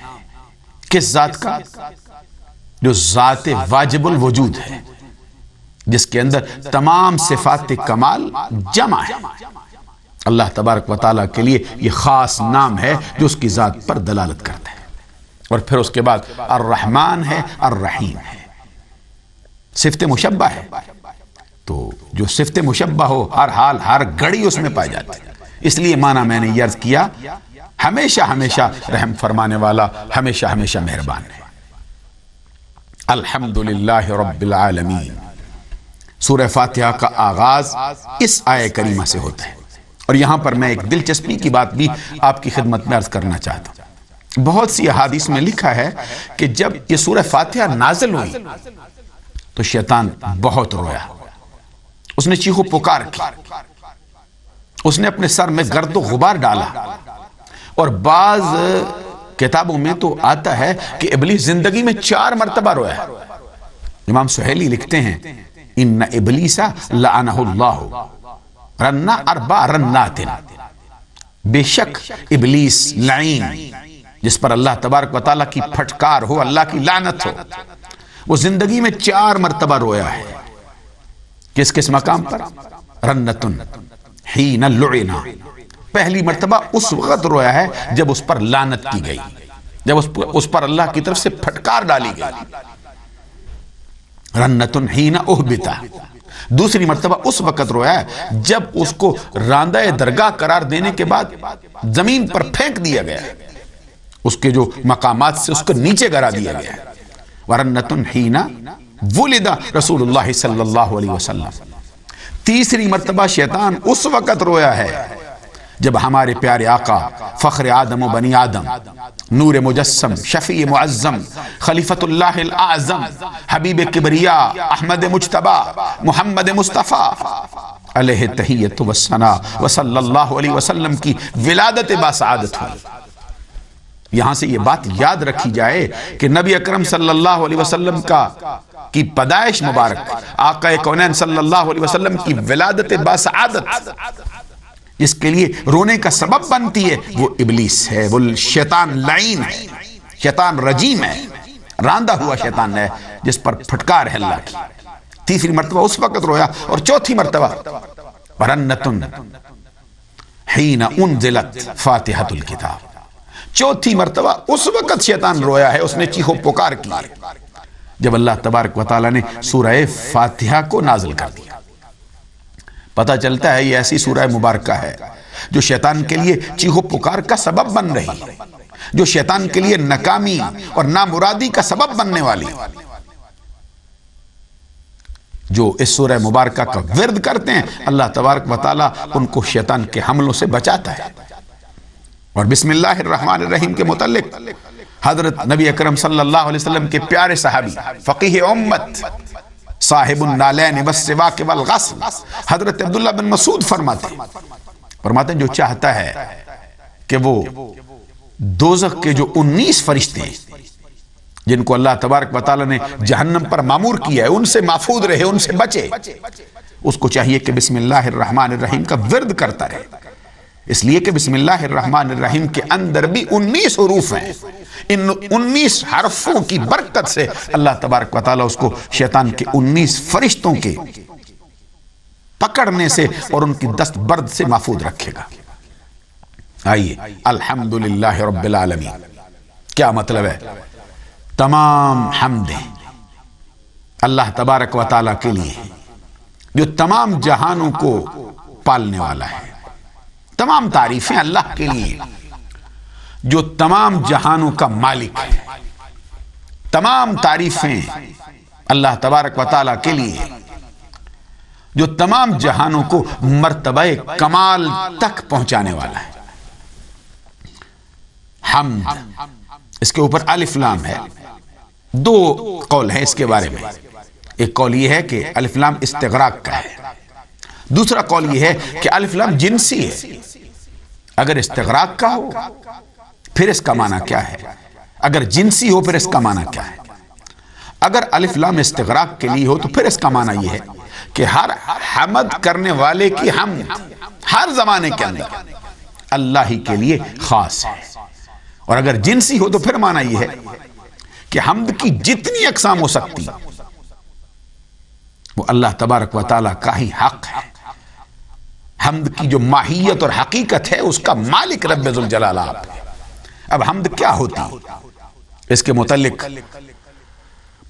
کس ذات کا؟ جو ذات واجب الوجود ہے، جس کے اندر تمام صفات کمال جمع ہے۔ اللہ تبارک و تعالیٰ کے لیے یہ خاص نام ہے جو اس کی ذات پر دلالت کرتا ہے۔ اور پھر اس کے بعد الرحمن ہے، الرحیم ہے، صفت مشبہ ہے۔ تو جو صفت مشبہ ہو ہر حال ہر گھڑی اس میں پائی جاتی ہے، اس لیے معنی میں نے یہ عرض کیا، ہمیشہ ہمیشہ رحم فرمانے والا، ہمیشہ ہمیشہ مہربان ہے۔ الحمدللہ رب العالمین، سورہ فاتحہ کا آغاز اس آیہ کریمہ سے ہوتا ہے۔ اور یہاں پر میں ایک دلچسپی کی بات بھی آپ کی خدمت میں عرض کرنا چاہتا ہوں۔ بہت سی احادیث میں لکھا ہے کہ جب یہ سورہ فاتحہ نازل ہوئی تو شیطان بہت رویا، اس نے چیخو پکار کی، اس نے اپنے سر میں گرد و غبار ڈالا، اور بعض کتابوں میں تو آتا ہے کہ ابلیس زندگی میں 4 مرتبہ رویا ہے۔ امام سہیلی لکھتے ہیں ان ابلیس لعنہ اللہ رن 4 رنات، بے شک ابلیس لعین، جس پر اللہ تبارک و تعالیٰ کی پھٹکار ہو، اللہ کی لعنت ہو، وہ زندگی میں 4 مرتبہ رویا ہے۔ کس کس مقام پر؟ رنتن حین لعنا، پہلی مرتبہ اس وقت رویا ہے جب اس پر لعنت کی گئی، جب اس پر اللہ کی طرف سے پھٹکار ڈالی گئی۔ رنتن حین اہبتا، دوسری مرتبہ اس وقت رویا ہے جب اس کو راندہ درگاہ قرار دینے کے بعد زمین پر پھینک دیا گیا، اس کے جو مقامات سے اس کو نیچے گرا دیا گیا۔ ورنتن حین ولد رسول اللہ صلی اللہ علیہ وسلم، تیسری مرتبہ شیطان اس وقت رویا ہے جب ہمارے پیارے آقا فخر آدم و بنی آدم، نور مجسم، شفیع معظم، خلیفۃ اللہ الاعظم، حبیب کبریاء، احمد مجتبی، محمد مصطفیٰ علیہ تحیۃ والثناء وصلی اللہ علیہ وسلم کی ولادت باسعادت ہوئی۔ یہاں سے یہ بات یاد رکھی جائے کہ نبی اکرم صلی اللہ علیہ وسلم کی پیدائش مبارک، آقا کونین صلی اللہ علیہ وسلم کی ولادت باسعادت، جس کے لیے رونے کا سبب بنتی ہے، وہ ابلیس ہے، وہ شیطان لعین ہے، شیطان رجیم ہے، راندہ ہوا شیطان ہے جس پر پھٹکار ہے اللہ کی۔ تیسری مرتبہ اس وقت رویا، اور چوتھی مرتبہ ورنتن حین انزلت فاتحۃ الکتاب، چوتھی مرتبہ اس وقت شیطان رویا ہے، اس نے چیخو پکار کی جب اللہ تبارک و تعالیٰ نے سورہ فاتحہ کو نازل کر دیا۔ پتہ چلتا ہے یہ ایسی سورہ مبارکہ ہے جو شیطان کے لیے چیخو پکار کا سبب بن رہی، جو شیطان کے لیے ناکامی اور نامرادی کا سبب بننے والی۔ جو اس سورہ مبارکہ کا ورد کرتے ہیں، اللہ تبارک و تعالیٰ ان کو شیطان کے حملوں سے بچاتا ہے۔ اور بسم اللہ الرحمن الرحیم کے متعلق حضرت نبی اکرم صلی اللہ علیہ وسلم کے پیارے صحابی، فقیہ امت، صاحب النالین والسواک والغسل، حضرت عبداللہ بن مسعود فرماتے ہیں جو چاہتا ہے کہ وہ دوزخ کے جو 19 فرشتے ہیں جن کو اللہ تبارک و تعالیٰ نے جہنم پر مامور کیا ہے، ان سے محفوظ رہے، ان سے بچے، اس کو چاہیے کہ بسم اللہ الرحمن الرحیم کا ورد کرتا رہے، اس لیے کہ بسم اللہ الرحمن الرحیم کے اندر بھی 19 حروف ہیں۔ ان 19 حرفوں کی برکت سے اللہ تبارک و تعالیٰ اس کو شیطان کے 19 فرشتوں کے پکڑنے سے اور ان کی دست برد سے محفوظ رکھے گا۔ آئیے، الحمدللہ رب العالمین کیا مطلب ہے؟ تمام حمدیں اللہ تبارک و تعالیٰ کے لیے جو تمام جہانوں کو پالنے والا ہے، تمام تعریفیں اللہ کے لیے جو تمام جہانوں کا مالک ہے، تمام تعریفیں اللہ تبارک و تعالیٰ کے لیے جو تمام جہانوں کو مرتبہ کمال تک پہنچانے والا ہے۔ حمد، اس کے اوپر الف لام ہے، 2 قول ہیں اس کے بارے میں۔ ایک قول یہ ہے کہ الف لام استغراق کا ہے، دوسرا قول یہ ہے کہ الف لام جنسی ہے۔ اگر استغراق کا ہو پھر اس کا معنی کیا ہے؟ اگر جنسی ہو پھر اس کا معنی کیا ہے؟ اگر الف لام استغراق کے لیے ہو تو پھر اس کا معنی یہ ہے کہ ہر حمد کرنے والے کی حمد ہر زمانے کے اندر اللہ ہی کے لیے خاص ہے۔ اور اگر جنسی ہو تو پھر معنی یہ ہے کہ حمد کی جتنی اقسام ہو سکتی وہ اللہ تبارک و تعالیٰ کا ہی حق ہے۔ حمد کی جو ماہیت اور حقیقت ہے اس کا مالک رب ذوالجلال آپ ہے۔ اب حمد کیا ہوتی ہے؟ اس کے متعلق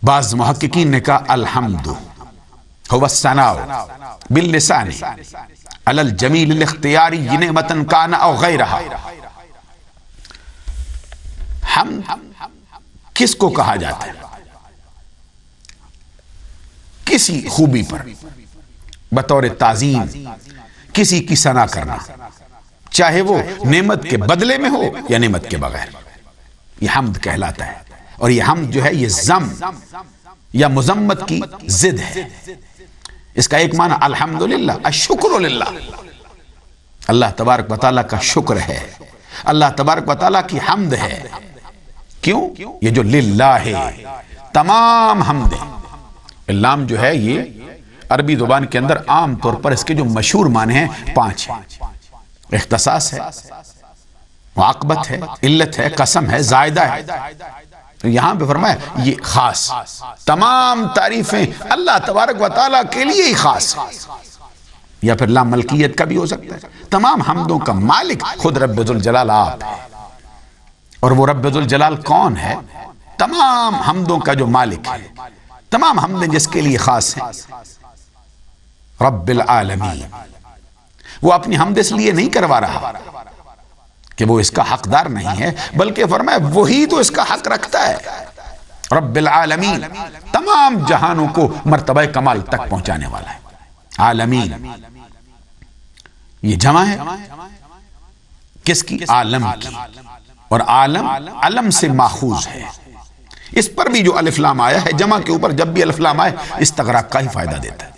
بعض محققین نے کہا الحمد هو الثناء باللسان علی الجمیل الاختیاری نعمتا کان او غیرہا۔ حمد کس کو کہا جاتا ہے؟ کسی خوبی پر بطور تعظیم کسی کی ثنا کرنا، چاہے وہ نعمت کے بدلے میں ہو یا نعمت کے بغیر، یہ حمد کہلاتا ہے۔ اور یہ حمد جو ہے یہ ذم یا مذمت کی ضد ہے۔ اس کا ایک معنی الحمدللہ، الشکر للہ، اللہ تبارک و تعالیٰ کا شکر ہے، اللہ تبارک و تعالیٰ کی حمد ہے۔ کیوں؟ یہ جو للہ ہے، تمام حمد ہے۔ اللام جو ہے یہ عربی زبان کے اندر عام طور پر اس کے جو مشہور معنی ہیں 5 ہیں۔ اختصاص ہے، معاقبت ہے، علت ہے، قسم ہے، زائدہ ہے۔ تو یہاں پہ فرمایا یہ خاص، تمام تعریفیں اللہ تبارک و تعالیٰ کے لیے ہی خاص ہے، یا پھر لا ملکیت کا بھی ہو سکتا ہے۔ تمام حمدوں کا مالک خود رب ذوالجلال آپ ہے۔ اور وہ رب ذوالجلال کون ہے؟ تمام حمدوں کا جو مالک ہے، تمام حمدیں جس کے لیے خاص ہیں، رب العالمین۔ وہ اپنی حمد اس لیے نہیں کروا رہا کہ وہ اس کا حقدار نہیں ہے، بلکہ فرمایا وہی تو اس کا حق رکھتا ہے۔ رب العالمین، تمام جہانوں کو مرتبہ کمال تک پہنچانے والا ہے۔ عالمین یہ جمع ہے کس کی؟ عالم کی۔ اور عالم علم سے ماخوذ ہے۔ اس پر بھی جو الف لام آیا ہے، جمع کے اوپر جب بھی الف لام آئے استغراق کا ہی فائدہ دیتا ہے۔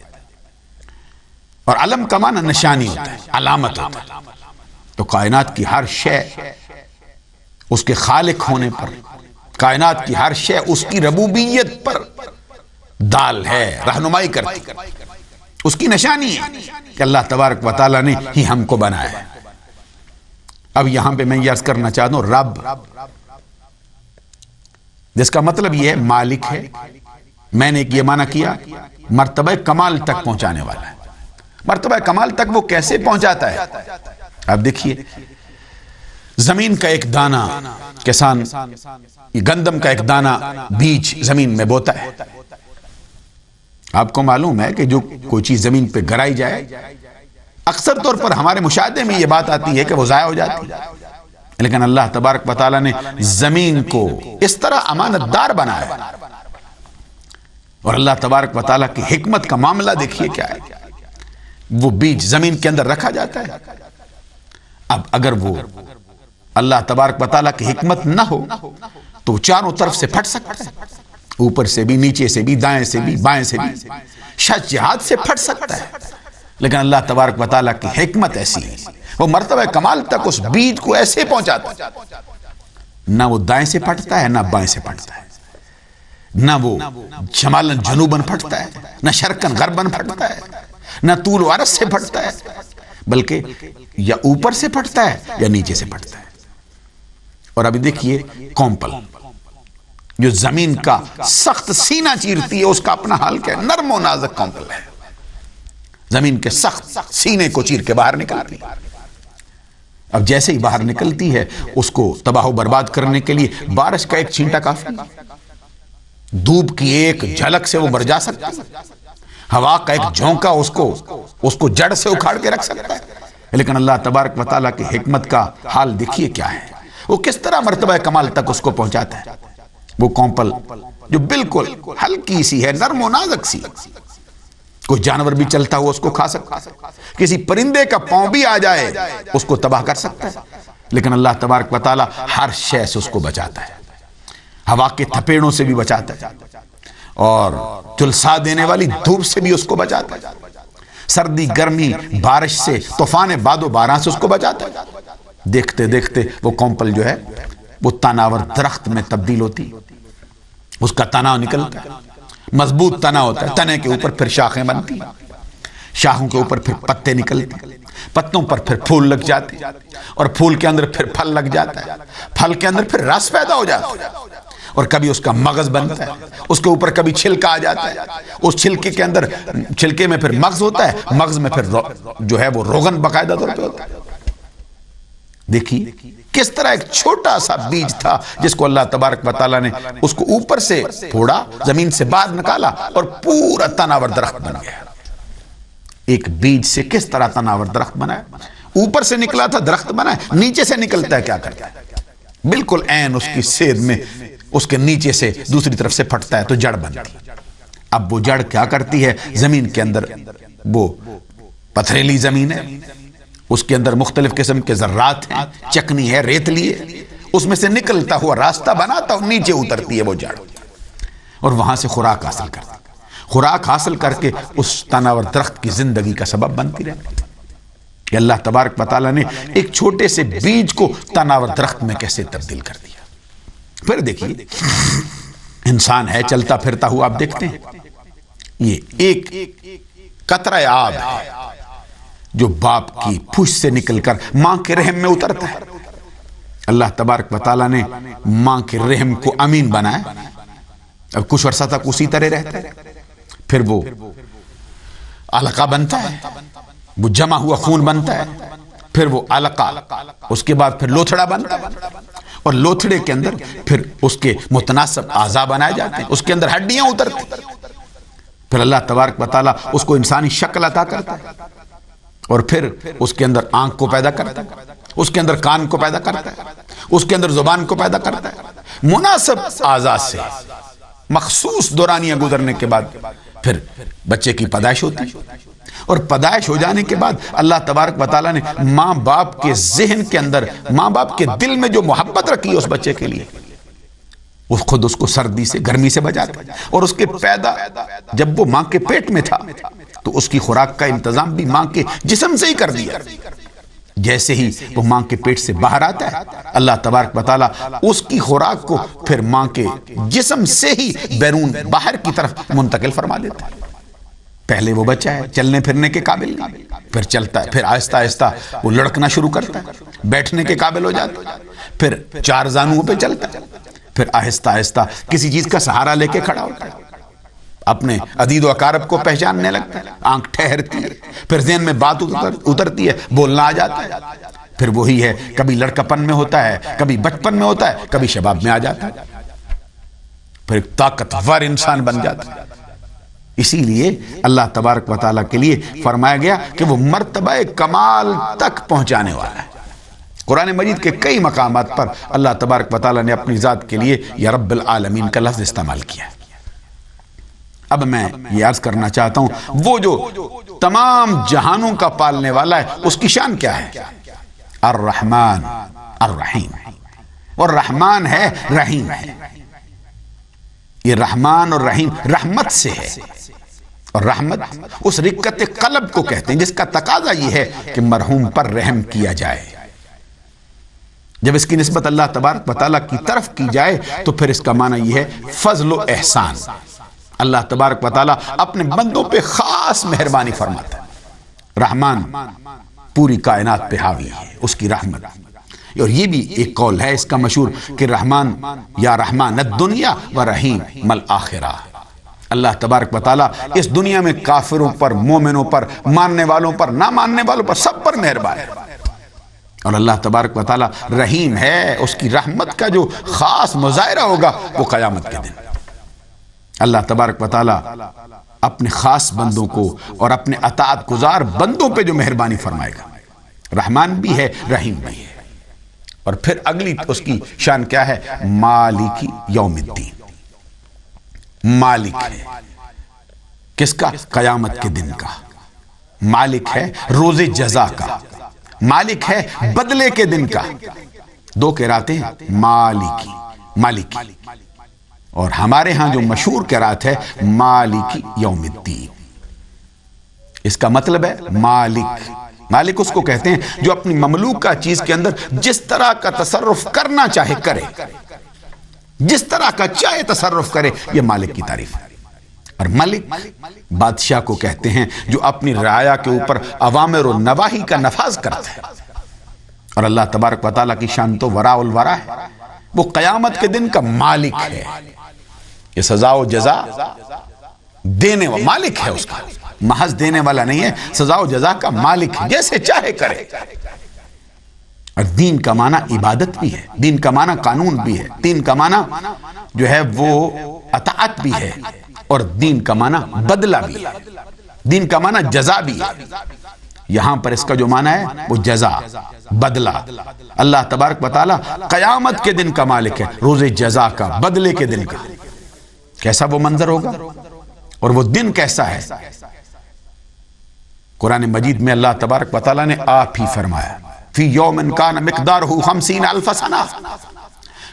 اور علم کا معنی نشانی ہوتا ہے، علامت ہوتا ہے۔ تو کائنات کی ہر شے اس کے خالق ہونے پر، کائنات کی ہر شے اس کی ربوبیت پر دال ہے، رہنمائی کرتی، اس کی نشانی ہے کہ اللہ تبارک و تعالیٰ نے ہی ہم کو بنایا ہے۔ اب یہاں پہ میں یہ عرض کرنا چاہتا ہوں، رب جس کا مطلب یہ ہے مالک ہے، میں نے یہ معنی کیا مرتبہ کمال تک پہنچانے والا ہے۔ مرتبہ کمال تک وہ کیسے پہنچاتا ہے؟ اب دیکھیے، زمین کا ایک دانہ، کسان گندم کا ایک دانہ بیج زمین میں بوتا ہے۔ آپ کو معلوم ہے کہ جو کوئی چیز زمین پہ گرائی جائے، اکثر طور پر ہمارے مشاہدے میں یہ بات آتی ہے کہ وہ ضائع ہو جاتی ہے، لیکن اللہ تبارک و تعالیٰ نے زمین کو اس طرح امانت دار بنایا ہے۔ اور اللہ تبارک و تعالیٰ کی حکمت کا معاملہ دیکھیے کیا ہے۔ وہ بیج زمین کے اندر رکھا جاتا ہے، اب اگر وہ اللہ تبارک و تعالیٰ کی حکمت نہ ہو تو چاروں طرف سے پھٹ سکتا ہے، اوپر سے بھی، نیچے سے بھی، دائیں سے بھی، بائیں سے بھی، شش جہات سے پھٹ سکتا ہے۔ لیکن اللہ تبارک و تعالیٰ کی حکمت ایسی ہے، وہ مرتبہ کمال تک اس بیج کو ایسے پہنچاتا ہے، نہ وہ دائیں سے پھٹتا ہے نہ بائیں سے پھٹتا ہے، نہ وہ شمالن جنوبن پھٹتا ہے، نہ شرقن غربن پھٹتا ہے، نہ طول و عرض سے پھٹتا ہے، بلکہ یا اوپر سے پھٹتا ہے یا نیچے سے پھٹتا ہے۔ اور ابھی دیکھیے کومپل جو زمین کا سخت سینہ چیرتی ہے، اس کا اپنا حال کیا ہے؟ نرم و نازک کومپل ہے، زمین کے سخت سینے کو چیر کے باہر نکلتی ہے۔ اب جیسے ہی باہر نکلتی ہے، اس کو تباہ و برباد کرنے کے لیے بارش کا ایک چھینٹا کافی، دھوپ کی ایک جھلک سے وہ مر جا سکتا ہے، ہوا کا ایک جھونکا اس کو جڑ سے اکھاڑ کے رکھ سکتا ہے۔ لیکن اللہ تبارک و تعالیٰ کی حکمت کا حال دیکھیے کیا ہے، وہ کس طرح مرتبہ کمال تک اس کو پہنچاتا ہے۔ وہ کومپل جو بالکل ہلکی سی ہے، نرم و نازک سی، کوئی جانور بھی چلتا ہوا اس کو کھا سکتا ہے، کسی پرندے کا پاؤں بھی آ جائے اس کو تباہ کر سکتا ہے، لیکن اللہ تبارک و تعالیٰ ہر شے سے اس کو بچاتا ہے، ہوا کے تھپیڑوں سے بھی بچاتا ہے، اور جلسا دینے والی دھوپ سے بھی اس کو بچاتا ہے، سردی گرمی بارش سے، طوفان باد و باران سے اس کو بچاتا ہے۔ دیکھتے دیکھتے وہ کومپل جو ہے وہ تناور درخت میں تبدیل ہوتی، اس کا تنا نکلتا ہے، مضبوط تنا ہوتا ہے، تنے کے اوپر پھر شاخیں بنتی، شاخوں کے اوپر پھر پتے نکلتے، پتوں پر پھر پھول لگ جاتے، اور پھول کے اندر پھر پھل لگ جاتا ہے، پھل کے اندر پھر رس پیدا ہو جاتا ہے، اور کبھی اس کا مغز بنتا ہے، اس کے اوپر کبھی چھلکا آ جاتا ہے، اس چھلکے کے اندر، چھلکے میں پھر مغز ہوتا ہے، مغز میں پھر جو ہے وہ روغن باقاعدہ طور پہ ہوتا ہے۔ دیکھیے کس طرح ایک چھوٹا سا بیج تھا جس کو اللہ تبارک و تعالیٰ نے اس کو اوپر سے پھوڑا، زمین سے باہر نکالا اور پورا تناور درخت بن گیا۔ ایک بیج سے کس طرح تناور درخت بنا ہے؟ اوپر سے نکلا تھا درخت بنا ہے، نیچے سے نکلتا ہے کیا کرتا ہے؟ بالکل عین اس کی سیر میں اس کے نیچے سے دوسری طرف سے پھٹتا ہے تو جڑ بنتی ہے۔ اب وہ جڑ کیا کرتی ہے؟ زمین کے اندر، وہ پتھریلی زمین ہے، اس کے اندر مختلف قسم کے ذرات ہیں، چکنی ہے، ریتلی ہے، اس میں سے نکلتا ہوا راستہ بناتا اور نیچے اترتی ہے وہ جڑ، اور وہاں سے خوراک حاصل کرتی ہے۔ خوراک حاصل کر کے اس تناور درخت کی زندگی کا سبب بنتی رہتی ہے۔ کہ اللہ تبارک و تعالیٰ نے ایک چھوٹے سے بیج کو تناور درخت میں کیسے تبدیل کر دیا۔ پھر دیکھیے انسان ہے چلتا پھرتا ہوا، آپ دیکھتے ہیں یہ ایک قطرہ آب ہے جو باپ کی پوچھ سے نکل کر ماں کے رحم میں اترتا ہے۔ اللہ تبارک و تعالیٰ نے ماں کے رحم کو امین بنایا، اب کچھ عرصہ تک اسی طرح رہتا ہے، پھر وہ علقہ بنتا ہے، وہ جمع ہوا خون بنتا ہے، پھر وہ علقہ، اس کے بعد پھر لوتھڑا بنتا ہے، اور لوتھڑے کے اندر پھر اس کے متناسب اعضاء بنائے جاتے ہیں، اس کے اندر ہڈیاں اترتی ہیں، پھر اللہ تبارک و تعالیٰ اس کو انسانی شکل عطا کرتا ہے، اور پھر اس کے اندر آنکھ کو پیدا کرتا ہے، اس کے اندر کان کو پیدا کرتا ہے، اس کے اندر زبان کو پیدا کرتا ہے، مناسب اعضاء سے مخصوص دورانیاں گزرنے کے بعد پھر بچے کی پیدائش ہوتی ہے، اور پیدائش ہو جانے کے بعد اللہ تبارک و تعالیٰ نے ماں باپ کے ذہن کے اندر، ماں باپ کے دل میں جو محبت رکھی ہے اس بچے کے لیے، وہ خود اس کو سردی سے گرمی سے بچاتا ہے، اور اس کے پیدا جب وہ ماں کے پیٹ میں تھا تو اس کی خوراک کا انتظام بھی ماں کے جسم سے ہی کر دیا۔ جیسے ہی وہ ماں کے پیٹ سے باہر آتا ہے اللہ تبارک و تعالیٰ اس کی خوراک کو پھر ماں کے جسم سے ہی بیرون باہر کی طرف منتقل فرما دیتا ہے۔ پہلے وہ بچہ ہے، چلنے پھرنے کے قابل نہیں، پھر چلتا ہے، پھر آہستہ آہستہ وہ لڑکنا شروع کرتا ہے، بیٹھنے کے قابل ہو جاتا ہے، پھر چار زانوؤں پہ چلتا ہے، پھر آہستہ آہستہ کسی چیز کا سہارا لے کے کھڑا ہوتا ہے، اپنے عدید و اقارب کو پہچاننے لگتا ہے، آنکھ ٹھہرتی ہے، پھر ذہن میں بات اترتی ہے، بولنا آ جاتا ہے، پھر وہی ہے، کبھی لڑکپن میں ہوتا ہے، کبھی بچپن میں ہوتا ہے، کبھی شباب میں آ جاتا ہے، پھر ایک طاقتور انسان بن جاتا ہے۔ اسی لیے اللہ تبارک و تعالیٰ کے لیے فرمایا گیا کہ وہ مرتبہ کمال تک پہنچانے والا ہے۔ قرآن مجید کے کئی مقامات پر اللہ تبارک و تعالیٰ نے اپنی ذات کے لیے یا رب العالمین کا لفظ استعمال کیا ہے۔ اب میں یہ عرض کرنا چاہتا ہوں وہ جو تمام جہانوں کا پالنے والا ہے اس کی شان کیا ہے؟ الرحمن الرحیم، اور رحمان ہے، رحیم ہے۔ یہ رحمان اور رحیم رحمت سے ہے، اور رحمت اس رقت قلب کو کہتے ہیں جس کا تقاضا یہ ہے کہ مرحوم پر رحم کیا جائے۔ جب اس کی نسبت اللہ تبارک و تعالیٰ کی طرف کی جائے تو پھر اس کا معنی یہ ہے فضل و احسان۔ اللہ تبارک و تعالیٰ اپنے بندوں پہ خاص مہربانی فرماتا ہے۔ رحمان پوری کائنات پہ حاوی ہے، اس کی رحمت، اور یہ بھی ایک قول ہے اس کا مشہور کہ رحمان یا رحمان الدنیا و رحیم الآخرہ۔ اللہ تبارک و تعالیٰ اس دنیا میں کافروں پر، مومنوں پر، ماننے والوں پر، نہ ماننے والوں پر، سب پر مہربان ہے، اور اللہ تبارک و تعالیٰ رحیم ہے۔ اس کی رحمت کا جو خاص مظاہرہ ہوگا وہ قیامت کے دن اللہ تبارک و تعالیٰ اپنے خاص بندوں کو اور اپنے اطاعت گزار بندوں پہ جو مہربانی فرمائے گا، رحمان بھی ہے، رحیم بھی ہے۔ اور پھر اگلی اس کی شان کیا ہے؟ مالک یوم الدین، مالک ہے کس کا؟ قیامت کے دن کا، مالک ہے روز جزا کا، مالک ہے بدلے کے دن کا۔ دو قراتیں ہیں، مالکی، مالکی، اور ہمارے ہاں جو مشہور قرات ہے مالک یوم الدین۔ اس کا مطلب ہے مالک، مالک اس کو کہتے ہیں جو اپنی مملوکہ چیز کے اندر جس طرح کا تصرف کرنا چاہے کرے، جس طرح کا چاہے تصرف کرے، یہ مالک کی تعریف ہے۔ اور ملک بادشاہ کو کہتے ہیں جو اپنی رعایا کے اوپر اوامر و نواہی کا نفاذ کرتا ہے۔ اور اللہ تبارک و تعالیٰ کی شان تو وراء الورا ہے، وہ قیامت کے دن کا مالک ہے. یہ سزا و جزا دینے والا مالک ہے، اس کا محض دینے والا نہیں ہے، سزا و جزا کا مالک ہے، جیسے چاہے کرے. اور دین کا معنی عبادت بھی ہے، دین کا معنی قانون بھی ہے، دین کا معنی جو ہے وہ اطاعت بھی ہے، اور دین کا معنی بدلہ بھی ہے، دین کا معنی جزا بھی ہے. یہاں پر اس کا جو معنی ہے وہ جزا، بدلہ. اللہ تبارک و تعالی قیامت کے دن کا مالک ہے، روز جزا کا، بدلے کے دن کا. کیسا وہ منظر ہوگا اور وہ دن کیسا ہے؟ قرآن مجید میں اللہ تبارک و تعالی نے آپ ہی فرمایا فی یوم کان مقدارہ 50,000 سنہ.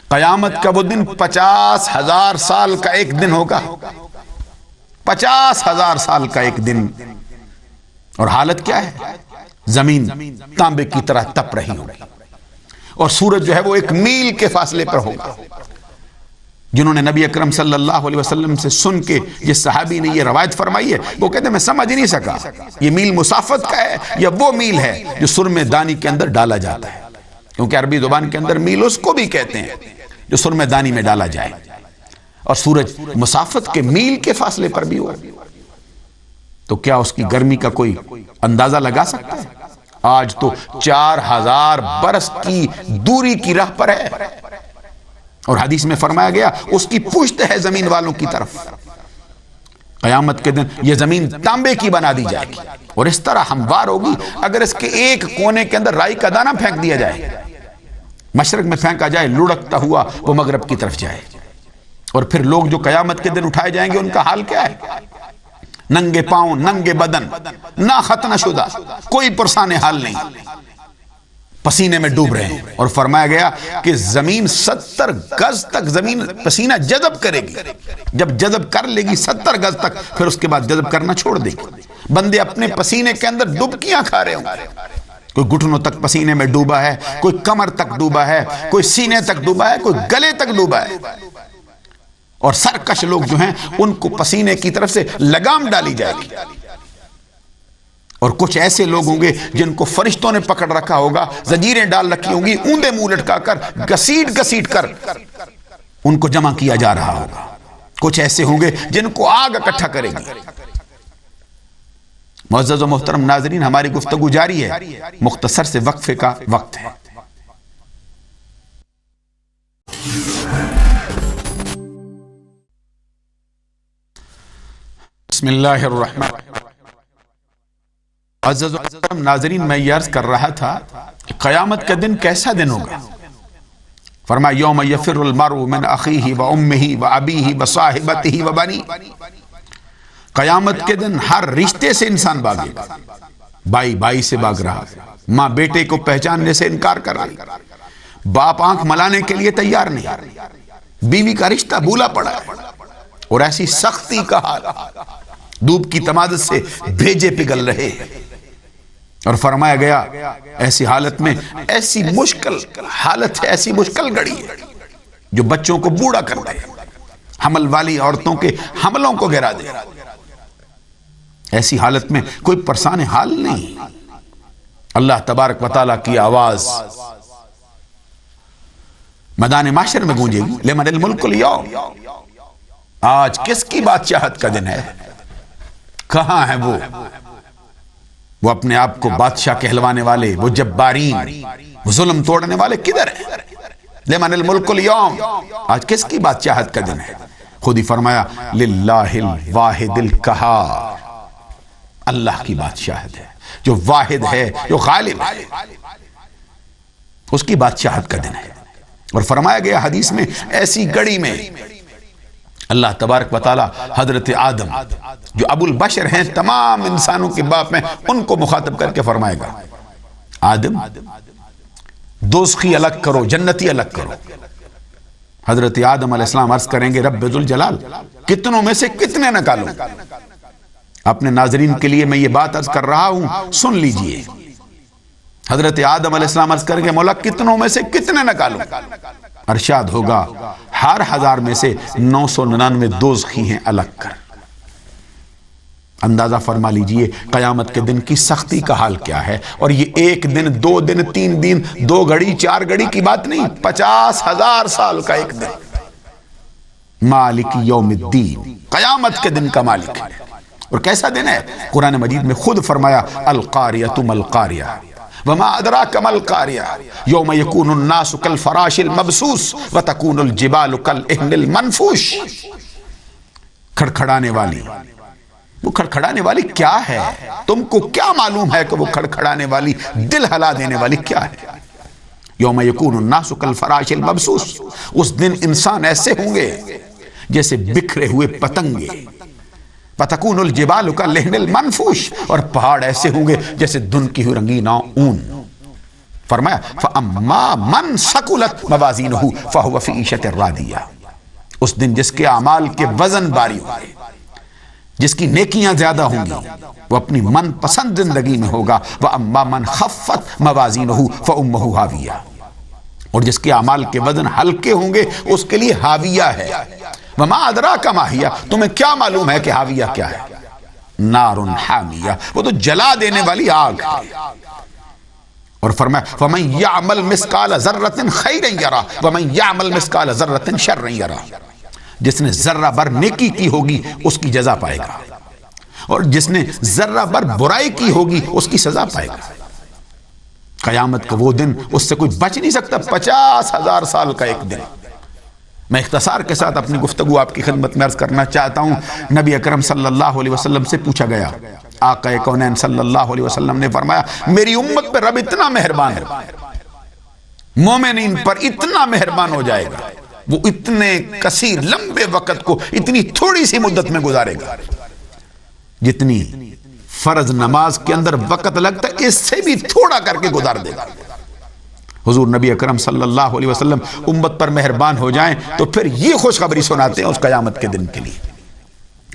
قیامت کا وہ دن 50,000 سال کا ایک دن ہوگا. 50,000 سال کا ایک دن. اور حالت کیا ہے؟ زمین تانبے کی طرح تپ رہی ہوگی، اور سورج جو ہے وہ 1 میل کے فاصلے پر ہوگا. جنہوں نے نبی اکرم صلی اللہ علیہ وسلم سے سن کے جس صحابی نے یہ روایت فرمائی ہے، وہ کہتے ہیں میں سمجھ نہیں سکا یہ میل مسافت کا ہے یا وہ میل ہے جو سرمے دانی کے اندر ڈالا جاتا ہے، کیونکہ عربی زبان کے اندر میل اس کو بھی کہتے ہیں جو سرمے دانی میں ڈالا جائے. اور سورج مسافت کے میل کے فاصلے پر بھی ہو، تو کیا اس کی گرمی کا کوئی اندازہ لگا سکتا ہے؟ آج تو 4,000 برس کی دوری کی راہ پر ہے، اور حدیث میں فرمایا گیا اس کی پشت ہے زمین والوں کی طرف. قیامت کے دن یہ زمین تانبے کی بنا دی جائے گی، اور اس طرح ہموار ہوگی اگر اس کے ایک کونے کے اندر رائی کا دانہ پھینک دیا جائے، مشرق میں پھینکا جائے، لڑکتا ہوا وہ مغرب کی طرف جائے. اور پھر لوگ جو قیامت کے دن اٹھائے جائیں گے ان کا حال کیا ہے؟ ننگے پاؤں، ننگے بدن، نہ ختنہ شدہ، کوئی پرسان حال نہیں، پسینے میں ڈوب رہے ہیں. اور فرمایا گیا کہ زمین 70 گز تک زمین پسینہ جذب کرے گی. جب جذب کر لے گی 70 گز تک، پھر اس کے بعد جذب کرنا چھوڑ دے گی. بندے اپنے پسینے کے اندر ڈبکیاں کھا رہے ہوں گے. کوئی گھٹنوں تک پسینے میں ڈوبا ہے، کوئی کمر تک ڈوبا ہے، کوئی سینے تک ڈوبا ہے، کوئی گلے تک ڈوبا ہے. اور سرکش لوگ جو ہیں ان کو پسینے کی طرف سے لگام ڈالی جائے گی. اور کچھ ایسے لوگ ہوں گے جن کو فرشتوں نے پکڑ رکھا ہوگا، زنجیریں ڈال رکھی ہوں گی، اوندے منہ لٹکا کر گسیٹ گسیٹ کر ان کو جمع کیا جا رہا ہوگا. کچھ ایسے ہوں گے جن کو آگ اکٹھا کرے گی. معزز و محترم ناظرین، ہماری گفتگو جاری ہے، مختصر سے وقفے کا وقت ہے. بسم اللہ الرحمن الرحیم. عزیز و محترم ناظرین، میں یہ عرض کر رہا تھا کہ قیامت کا دن کیسا دن ہوگا. فرمایا یوم یفر المرء من اخیہ و امہ و ابیہ و صاحبتہ و بنیہ. قیامت کے دن ہر رشتے سے انسان بھاگے گا. بھائی بھائی سے بھاگ رہا ہے، ماں بیٹے کو پہچاننے سے انکار کر رہی، باپ آنکھ ملانے کے لیے تیار نہیں، بیوی کا رشتہ بھولا پڑا ہے، اور ایسی سختی کا حال، دھوپ کی تمادت سے بھیجے پگھل رہے. اور فرمایا گیا ایسی حالت میں ایسی مشکل حالت ہے، ایسی مشکل گھڑی ہے جو بچوں کو بوڑھا کر دے، حمل والی عورتوں کے حملوں کو گرا دے. ایسی حالت میں کوئی پرسان حال نہیں. اللہ تبارک و تعالیٰ کی آواز میدان محشر میں گونجے گی، لمن الملک اليوم. آج کس کی بادشاہت کا دن ہے؟ کہاں ہے وہ اپنے آپ کو بادشاہ کہلوانے والے، وہ جبارین، وہ ظلم توڑنے والے کدھر ہیں؟ لمن الملک اليوم. آج کس کی بادشاہت کا دن ہے؟ خود ہی فرمایا للہ الواحد القہار. اللہ کی بادشاہت ہے، جو واحد ہے، جو غالب ہے، اس کی بادشاہت کا دن ہے. اور فرمایا گیا حدیث میں ایسی گھڑی میں اللہ تبارک و تعالی حضرت آدم جو ابو البشر ہیں، تمام انسانوں کے باپ میں، ان کو مخاطب کر کے فرمائے گا آدم دوزخی الگ کرو، جنتی الگ کرو. حضرت آدم علیہ السلام عرض کریں گے رب ذوالجلال کتنوں میں سے کتنے نکالوں؟ اپنے ناظرین کے لیے میں یہ بات عرض کر رہا ہوں، سن لیجئے. حضرت آدم علیہ السلام عرض کریں گے مولا کتنوں میں سے کتنے نکالوں؟ ارشاد ہوگا ہر 1000 میں سے 999 دوزخی ہیں الگ کر. اندازہ فرما لیجئے قیامت کے دن کی سختی کا حال کیا ہے. اور یہ ایک دن، 2 دن، 3 دن، 2 گھڑی، 4 گھڑی کی بات نہیں، 50,000 سال کا ایک دن. مالک یوم الدین، قیامت کے دن کا مالک ہے. اور کیسا دن ہے؟ قرآن مجید میں خود فرمایا القاریۃ ما القاریہ وما ادراک ما القاریہ یوم یکون الناس کالفراش المبثوث وتکون الجبال کالعہن المنفوش. کھڑکھڑانے والی، وہ کھڑکھڑانے والی کیا ہے؟ تم کو کیا معلوم ہے کہ وہ کھڑکھڑانے والی، دل ہلا دینے والی کیا ہے؟ یوم یکون الناس کالفراش المبثوث، اس دن انسان ایسے ہوں گے جیسے بکھرے ہوئے پتنگے. وَتَكُونُ الْجِبَالُ كَالْعِهْنِ الْمَنْفُوشِ، اور پہاڑ ایسے ہوں گے جیسے دھن کی ہوئی رنگین اون. فرمایا فَأَمَّا مَنْ ثَقُلَتْ مَوَازِينُهُ فَهُوَ فِي عِيشَةٍ رَاضِيَةٍ، اس دن جس کے اعمال کے وزن باری ہوں گے، جس کی نیکیاں زیادہ ہوں گی، وہ اپنی من پسند زندگی میں ہوگا. وَأَمَّا مَنْ خَفَّتْ مَوَازِينُهُ فَأُمُّهُ هَاوِيَةٌ، اور جس کے اعمال کے وزن ہلکے ہوں گے اس کے لیے ہاویہ ہے. وما ادراک ما ہی، تمہیں کیا معلوم ہے کہ ہاویہ کیا ہے؟ نار حامیہ، وہ تو جلا دینے والی آگ. اور فرمایا فمن یعمل مثقال ذرۃ خیرا یرہ ومن یعمل مثقال ذرۃ شرا یرہ، جس نے ذرہ بھر نیکی کی ہوگی اس کی جزا پائے گا، اور جس نے ذرہ بھر برائی کی ہوگی اس کی سزا پائے گا. قیامت کا وہ دن، اس سے کوئی بچ نہیں سکتا. 50,000 سال کا ایک دن. میں اختصار کے ساتھ اپنی گفتگو آپ کی خدمت میں عرض کرنا چاہتا ہوں. نبی اکرم صلی اللہ علیہ وسلم سے پوچھا گیا، آقا کونین صلی اللہ علیہ وسلم نے فرمایا میری امت پہ رب اتنا مہربان ہے، مومنین پر اتنا مہربان ہو جائے گا، وہ اتنے کثیر لمبے وقت کو اتنی تھوڑی سی مدت میں گزارے گا جتنی فرض نماز کے اندر وقت لگتا ہے اس سے بھی تھوڑا کر کے گزار دے گا. حضور نبی اکرم صلی اللہ علیہ وسلم امت پر مہربان ہو جائیں تو پھر یہ خوشخبری سناتے ہیں اس قیامت کے دن کے لیے.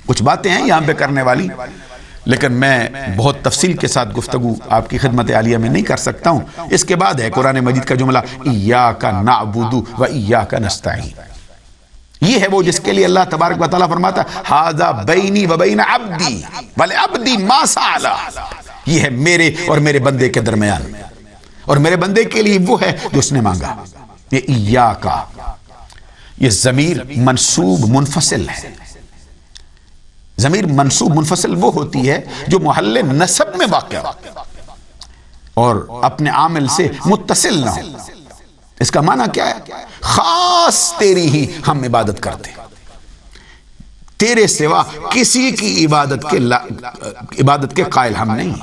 کچھ باتیں ہیں یہاں پہ کرنے والی، لیکن میں بہت تفصیل کے ساتھ گفتگو آپ کی خدمت عالیہ میں نہیں کر سکتا ہوں. اس کے بعد ہے قرآن مجید کا جملہ ایاک نعبد و ایاک نستعین. یہ ہے وہ جس کے لیے اللہ تبارک و تعالیٰ فرماتا ھذا بینی و بین عبدی ولعبدی ما سأل، یہ ہے میرے اور میرے بندے کے درمیان، اور میرے بندے کے لیے وہ ہے جو اس نے مانگا. یہ ایاکا، یہ ضمیر منصوب منفصل ہے. ضمیر منصوب منفصل وہ ہوتی ہے جو محل نسب میں واقع اور اپنے عامل سے متصل نہ ہو. اس کا معنی کیا ہے؟ خاص تیری ہی ہم عبادت کرتے، تیرے سوا کسی کی عبادت کے قائل ہم نہیں،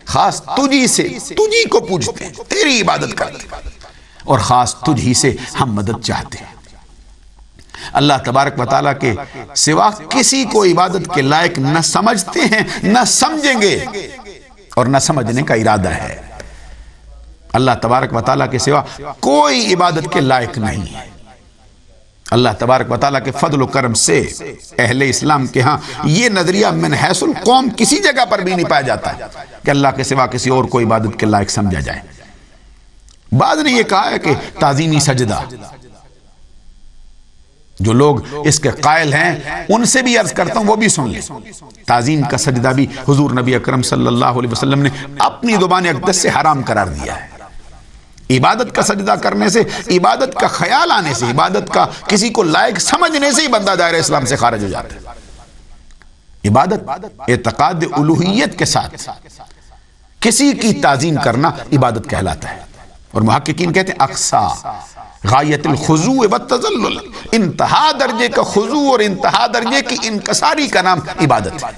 خاص تجھی سے، تجھی کو پوجتے ہیں، تیری عبادت کرتے ہیں، اور خاص تجھی سے ہم مدد چاہتے ہیں. اللہ تبارک و تعالیٰ کے سوا کسی کو عبادت کے لائق نہ سمجھتے ہیں، نہ سمجھیں گے، اور نہ سمجھنے کا ارادہ ہے. اللہ تبارک و تعالیٰ کے سوا کوئی عبادت کے لائق نہیں ہے. اللہ تبارک و تعالیٰ کے فضل و کرم سے اہل اسلام کے ہاں یہ نظریہ من حیث القوم کسی جگہ پر بھی نہیں پایا جاتا ہے کہ اللہ کے سوا کسی اور کو عبادت کے لائق سمجھا جائے. بعض نے یہ کہا ہے کہ تعظیمی سجدہ، جو لوگ اس کے قائل ہیں ان سے بھی عرض کرتا ہوں وہ بھی سن لیں. تعظیم کا سجدہ بھی حضور نبی اکرم صلی اللہ علیہ وسلم نے اپنی زبان اقدس سے حرام قرار دیا ہے. عبادت کا سجدہ کرنے سے، عبادت کا خیال آنے سے، عبادت کا کسی کو لائق سمجھنے سے ہی بندہ دائرہ اسلام سے خارج ہو جاتا ہے. عبادت اعتقاد الوہیت کے ساتھ کسی کی تعظیم کرنا عبادت کہلاتا ہے. اور محققین کہتے ہیں اقصا غایت الخضوع والتذلل، انتہا درجے کا خضوع اور انتہا درجے کی انکساری کا نام عبادت ہے.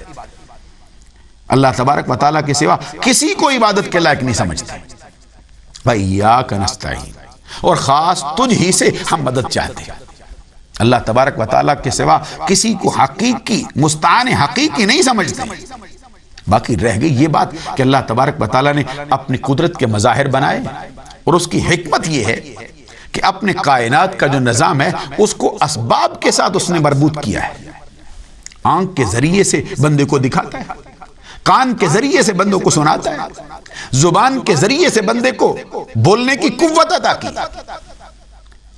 اللہ تبارک و تعالیٰ کے سوا کسی کو عبادت کے لائق نہیں سمجھتے. وَإِيَّاكَ نَسْتَعِينُ، اور خاص تجھ ہی سے ہم مدد چاہتے ہیں. اللہ تبارک و تعالیٰ کے سوا کسی کو حقیقی مستعان حقیقی نہیں سمجھتے. باقی رہ گئی یہ بات کہ اللہ تبارک و تعالیٰ نے اپنی قدرت کے مظاہر بنائے، اور اس کی حکمت یہ ہے کہ اپنے کائنات کا جو نظام ہے اس کو اسباب کے ساتھ اس نے مربوط کیا ہے. آنکھ کے ذریعے سے بندے کو دکھاتا ہے، کان کے ذریعے سے بندوں کو سناتا ہے، زبان کے ذریعے سے بندے کو بولنے کی قوت عطا کی.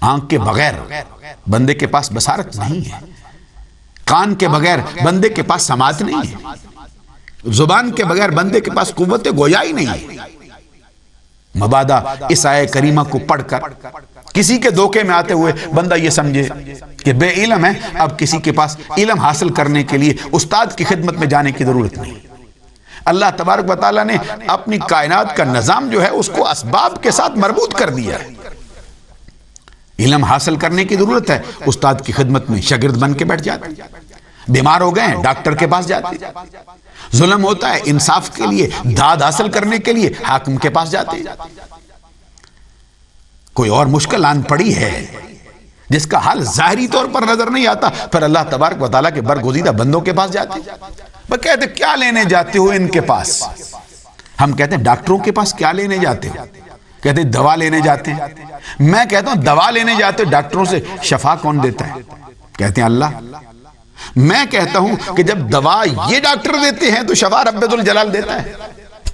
آنکھ کے بغیر بندے کے پاس بصارت نہیں ہے، کان کے بغیر بندے کے پاس سماعت نہیں ہے، زبان کے بغیر بندے کے پاس قوت گویا ہی نہیں ہے۔ مبادا اس آیہ کریمہ کو پڑھ کر کسی کے دھوکے میں آتے ہوئے بندہ یہ سمجھے کہ بے علم ہے، اب کسی کے پاس علم حاصل کرنے کے لیے استاد کی خدمت میں جانے کی ضرورت نہیں۔ اللہ تبارک و تعالیٰ نے اپنی کائنات کا نظام جو ہے اس کو اسباب کے ساتھ مربوط کر دیا ہے۔ علم حاصل کرنے کی ضرورت ہے، استاد کی خدمت میں شاگرد بن کے بیٹھ جاتے، بیمار ہو گئے ہیں ڈاکٹر کے پاس جاتے، ظلم ہوتا ہے انصاف کے لیے داد حاصل کرنے کے لیے حاکم کے پاس جاتے، کوئی اور مشکل آن پڑی ہے جس کا حل ظاہری طور پر نظر نہیں آتا، پھر اللہ تبارک و تعالیٰ کے برگزیدہ بندوں کے پاس جاتے۔ وہ کہتے کیا لینے جاتے ہو ان کے پاس؟ ہم کہتے ہیں ڈاکٹروں کے پاس کیا لینے جاتے ہو؟ کہتے ہیں دوا لینے جاتے ہیں۔ میں کہتا ہوں دوا لینے جاتے ہو، ڈاکٹروں سے شفا کون دیتا ہے؟ کہتے ہیں اللہ۔ میں کہتا ہوں کہ جب دوا یہ ڈاکٹر دیتے ہیں تو شفا رب ذوالجلال دیتا ہے۔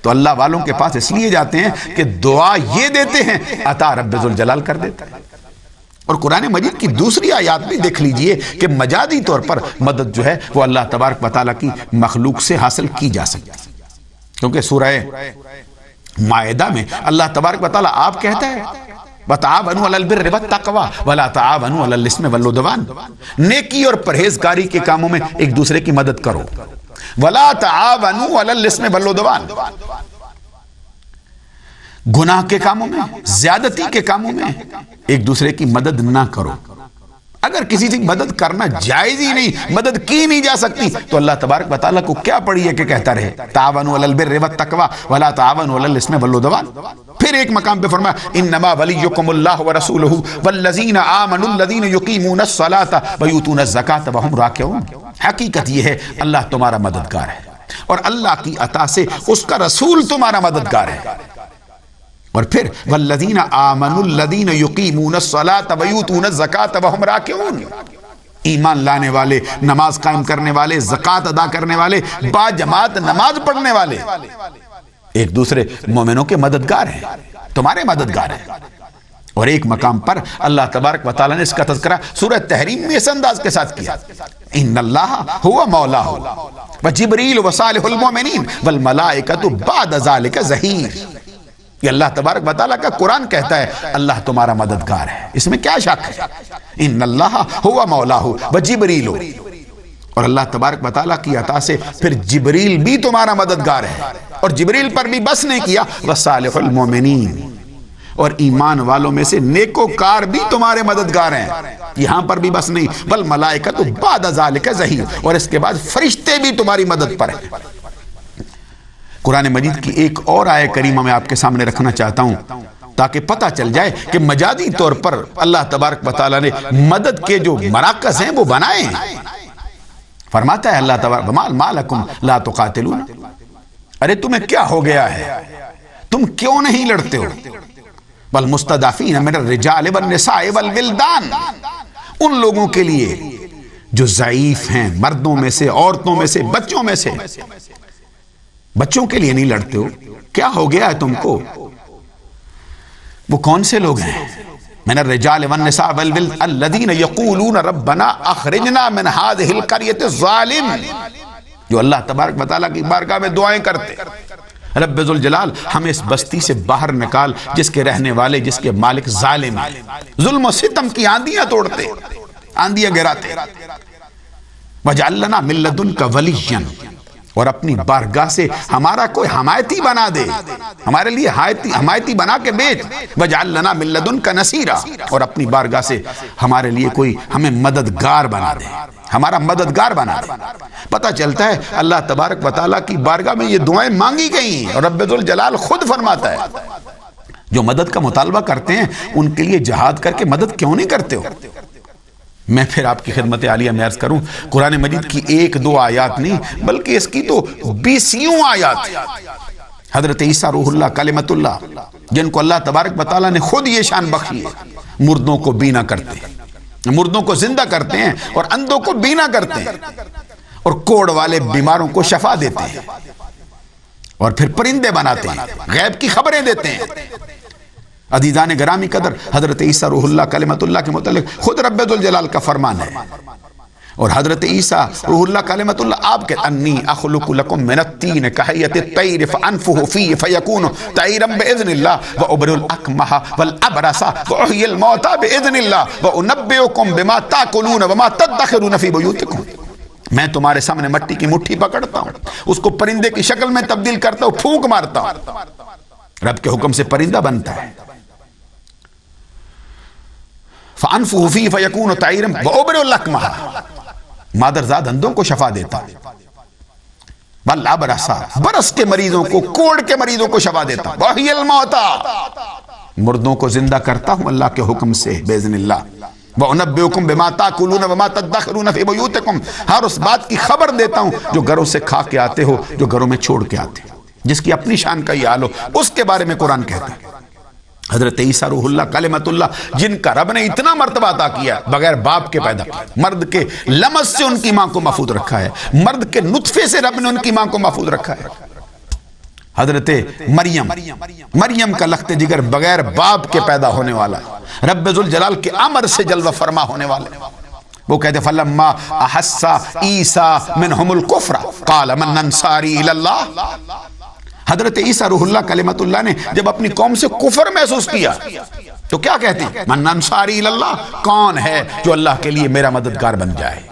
تو اللہ والوں کے پاس اس لیے جاتے ہیں کہ دعا یہ دیتے ہیں، عطا رب ذوالجلال کر دیتا ہے۔ اور قرآن مجید کی دوسری آیات بھی دیکھ لیجئے کہ مجازی طور پر مدد جو ہے وہ اللہ تبارک و تعالیٰ کی مخلوق سے حاصل کی جا سکتی ہے، کیونکہ سورہ مائدہ میں اللہ تبارک و تعالیٰ آپ کہتا ہے وَتَعَاوَنُوا عَلَى الْبِرِّ وَالتَّقْوَىٰ وَلَا تَعَاوَنُوا عَلَى الْإِثْمِ وَالْعُدْوَانِ، نیکی اور پرہیزگاری کے کاموں میں ایک دوسرے کی مدد کرو۔ وَلَا تَعَاوَنُوا عَلَى الْإِثْمِ وَالْعُدْوَانِ، گناہ کے کاموں میں، زیادتی کے کاموں میں ایک دوسرے کی مدد نہ کرو۔ اگر کسی سے مدد کرنا جائز ہی نہیں، مدد کی نہیں جا سکتی، تو اللہ تبارک و تعالیٰ کو کیا پڑی ہے کہ کہتا رہے تعاونوا علی البر والتقوی ولا تعاونوا علی الاثم والعدوان۔ پھر ایک مقام پہ فرمایا انما ولیکم اللہ ورسولہ والذین آمنوا الذین یقیمون الصلاۃ ویؤتون الزکاۃ وہم راکعون۔ حقیقت یہ ہے اللہ تمہارا مددگار ہے، اور اللہ کی عطا سے اس کا رسول تمہارا مددگار ہے۔ اور پھر والذین آمنوا الذین یقیمون الصلاۃ ویؤتون الزکاۃ وہم راکعون، ایمان لانے والے، نماز قائم کرنے والے، زکوٰۃ ادا کرنے والے، با جماعت نماز پڑھنے والے ایک دوسرے مومنوں کے مددگار ہیں، تمہارے مددگار ہیں۔ اور ایک مقام پر اللہ تبارک و تعالیٰ نے اس کا تذکرہ سورہ تحریم میں اس انداز کے ساتھ کیا ان اللہ هو مولاہ وجبریل وصالح المؤمنین والملائکۃ بعد ذلک ظہیر۔ یہ اللہ تبارک و تعالیٰ کا قرآن کہتا ہے اللہ تمہارا مددگار ہے، اس میں کیا شک ہے؟ ان اللہ هو مولاہ وجبریل، اور اللہ تبارک و تعالیٰ کی عطا سے پھر جبریل بھی تمہارا مددگار ہے، اور جبریل پر بھی بس نہیں کیا وصالح المؤمنین، اور ایمان والوں میں سے نیکوکار بھی تمہارے مددگار ہیں، یہاں پر بھی بس نہیں بل ملائکۃ بعد ذلک ظہیر، اور اس کے بعد فرشتے بھی تمہاری مدد پر ہیں۔ قرآن مجید کی ایک اور آیہ کریمہ میں آپ کے سامنے رکھنا چاہتا ہوں تاکہ پتہ چل جائے کہ مجازی طور پر اللہ تبارک و تعالیٰ نے مدد کے جو مراکز ہیں وہ بنائے ہیں۔ فرماتا ہے اللہ تبارک ما لکم لا تقاتلون، ارے تمہیں کیا ہو گیا ہے، تم کیوں نہیں لڑتے ہو؟ والمستضعفین من الرجال والنساء والولدان، ان لوگوں کے لیے جو ضعیف ہیں، مردوں میں سے، عورتوں میں سے، بچوں میں سے، بچوں کے لیے نہیں لڑتے ہو، کیا ہو گیا ہے تم کو؟ وہ کون سے لوگ ہیں؟ من الرجال والنساء والولدان الذین یقولون ربنا اخرجنا من هذه القریۃ الظالم، جو اللہ تبارک و تعالیٰ کی بارگاہ میں دعائیں کرتے رب ذوالجلال ہمیں اس بستی سے باہر نکال جس کے رہنے والے، جس کے مالک ظالم ہیں، ظلم و ستم کی آندیاں توڑتے، آندیاں گراتے، وَاجْعَل لَنَا مِن لَّدُنْكَ وَلِيًّا، اور اپنی بارگاہ سے ہمارا کوئی حمایتی بنا دے، ہمارے لیے حمایتی بنا کے بیچ، وَاجْعَل لَنَا مِن لَّدُنْكَ نَصِيرًا، اور اپنی بارگاہ سے ہمارے لیے کوئی ہمیں مددگار بنا دے، ہمارا مددگار بنا دے۔ پتہ چلتا ہے اللہ تبارک و تعالیٰ کی بارگاہ میں یہ دعائیں مانگی گئی ہیں، اور رب ذوالجلال خود فرماتا ہے جو مدد کا مطالبہ کرتے ہیں ان کے لیے جہاد کر کے مدد کیوں نہیں کرتے ہو؟ میں پھر آپ کی خدمت عالیہ میں عرض کروں، قرآن مجید کی ایک دو آیات نہیں بلکہ اس کی تو 20 آیات ہیں۔ حضرت عیسیٰ روح اللہ کلمت اللہ، جن کو اللہ تبارک و تعالیٰ نے خود یہ شان بخشی ہے، مردوں کو بینا کرتے ہیں، مردوں کو زندہ کرتے ہیں، اور اندھوں کو بینا کرتے ہیں، اور کوڑ والے بیماروں کو شفا دیتے ہیں، اور پھر پرندے بناتے ہیں، غیب کی خبریں دیتے ہیں۔ عزیزان گرامی قدر، حضرت عیسیٰ روح اللہ کلمت اللہ کے متعلق خود رب ذوالجلال کا فرمان ہے اور حضرت عیسیٰ روح اللہ کلمۃ اللہ آپ کے انی اخلق لکم من الطین کہیۃ الطیر فانفخ فیہ فیکون طیرا باذن اللہ وابرئ الاکمہ والابرص واحیی الموتى باذن اللہ وانبئکم بما تاکلون وما تدخرون فی بیوتکم. میں تمہارے سامنے مٹی کی مٹھی پکڑتا ہوں، اس کو پرندے کی شکل میں تبدیل کرتا ہوں، پھونک مارتا ہوں، رب کے حکم سے پرندہ بنتا ہے. فانفخ فیہ فیکون طیرا وابرئ الاکمہ، مادرزاد اندھوں کو شفا دیتا، والابرص برس کے مریضوں کو، کوڑ کے مریضوں کو شفا دیتا، واحیی الموتى مردوں کو زندہ کرتا ہوں اللہ کے حکم سے باذن اللہ. وَأُنَبِّئُكُم بِمَا تَأْكُلُونَ وَمَا تَدَّخِرُونَ فِي بُيُوتِكُمْ، ہر اس بات کی خبر دیتا ہوں جو گھروں سے کھا کے آتے ہو، جو گھروں میں چھوڑ کے آتے ہو، جس کی اپنی شان کا یہ حال ہو، اس کے بارے میں قرآن کہتا ہے. حضرت عیسیٰ روح اللہ کلمۃ اللہ جن کا رب نے اتنا مرتبہ عطا کیا، بغیر باپ کے پیدا کیا، مرد کے لمس سے ان کی ماں کو محفوظ رکھا ہے، مرد کے نطفے سے رب نے ان کی ماں کو محفوظ رکھا ہے. حضرت مریم کا لخت جگر بغیر باپ کے پیدا ہونے والا، رب ذوالجلال کے امر سے جلوہ فرما ہونے والے. وہ کہتے فلما احس عیسیٰ منہم الکفر قال من انصاری الی اللہ. حضرت عیسیٰ روح اللہ کلمۃ اللہ نے جب اپنی قوم سے کفر محسوس کیا تو کیا کہتے ہیں؟ من انصاری الی اللہ، کون ہے جو اللہ کے لیے میرا مددگار بن جائے.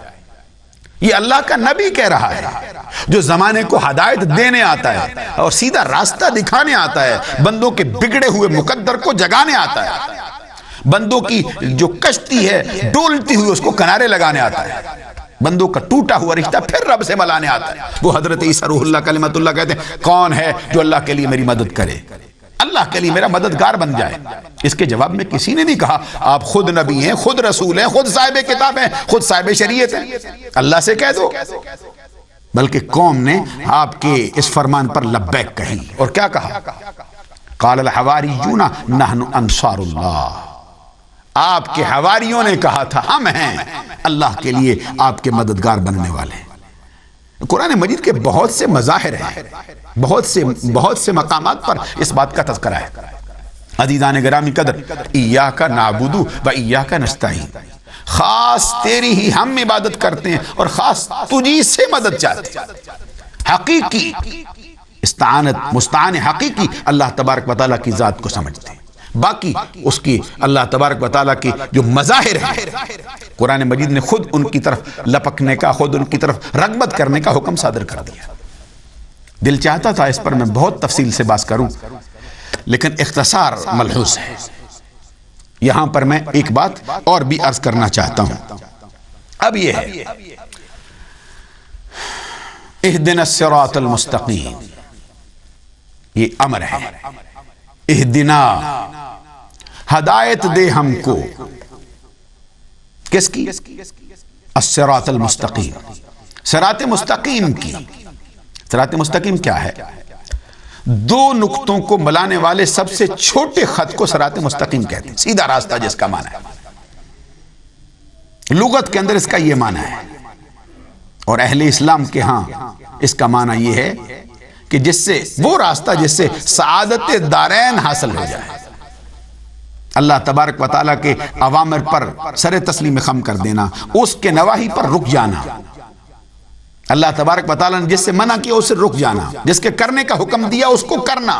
یہ اللہ کا نبی کہہ رہا ہے جو زمانے کو ہدایت دینے آتا ہے اور سیدھا راستہ دکھانے آتا ہے، بندوں کے بگڑے ہوئے مقدر کو جگانے آتا ہے، بندوں کی جو کشتی ہے ڈولتی ہوئی اس کو کنارے لگانے آتا ہے، بندوں کا ٹوٹا ہوا رشتہ پھر رب سے ملانے آتا ہے. وہ حضرت عیسیٰ روح اللہ کلمۃ اللہ کہتے ہیں کون ہے جو اللہ کے لیے میری مدد کرے، اللہ کے لیے میرا مددگار بن جائے. اس کے جواب میں کسی نے نہیں کہا آپ خود نبی ہیں، خود رسول ہیں، خود صاحب کتاب ہیں، خود صاحب شریعت ہیں، اللہ سے کہہ دو. بلکہ قوم نے آپ کے اس فرمان پر لبیک کہی اور کیا کہا؟ قال الحواریون نحن انصار اللہ. آپ کے حواریوں نے کہا تھا ہم ہیں اللہ کے لیے آپ کے مددگار بننے والے. قرآن مجید کے بہت سے مظاہر ہیں، بہت سے مقامات پر اس بات کا تذکرہ ہے. عزیزان گرامی قدر، ایاک نعبد و ایاک نستعین، خاص تیری ہی ہم عبادت کرتے ہیں اور خاص تجھی سے مدد چاہتے ہیں. حقیقی استعانت، مستعان حقیقی اللہ تبارک و تعالیٰ کی ذات کو سمجھتے ہیں. باقی اس کی اللہ تبارک و تعالیٰ کی جو مظاہر ہیں قرآن مجید نے خود ان کی طرف لپکنے کا، خود ان کی طرف رغبت کرنے کا حکم صادر کر دیا. دل چاہتا تھا اس پر میں بہت تفصیل سے بات کروں لیکن اختصار ملحوظ ہے. یہاں پر میں ایک بات اور بھی عرض کرنا چاہتا ہوں. اب یہ ہے اہدنا الصراط المستقیم، یہ امر ہے. اہدنا، ہدایت دے ہم کو، کس کی؟ الصراط المستقیم، صراط مستقیم کی. صراط مستقیم کیا ہے؟ دو نقطوں کو ملانے والے سب سے چھوٹے خط کو صراط مستقیم کہتے ہیں، سیدھا راستہ جس کا معنی ہے. لغت کے اندر اس کا یہ معنی ہے اور اہل اسلام کے ہاں اس کا معنی یہ ہے کہ جس سے وہ راستہ جس سے سعادت دارین حاصل ہو جائے. اللہ تبارک و تعالیٰ کے اوامر پر سر تسلیم خم کر دینا، اس کے نواہی پر رک جانا. اللہ تبارک و تعالیٰ نے جس سے منع کیا اس سے رک جانا، جس کے کرنے کا حکم دیا اس کو کرنا.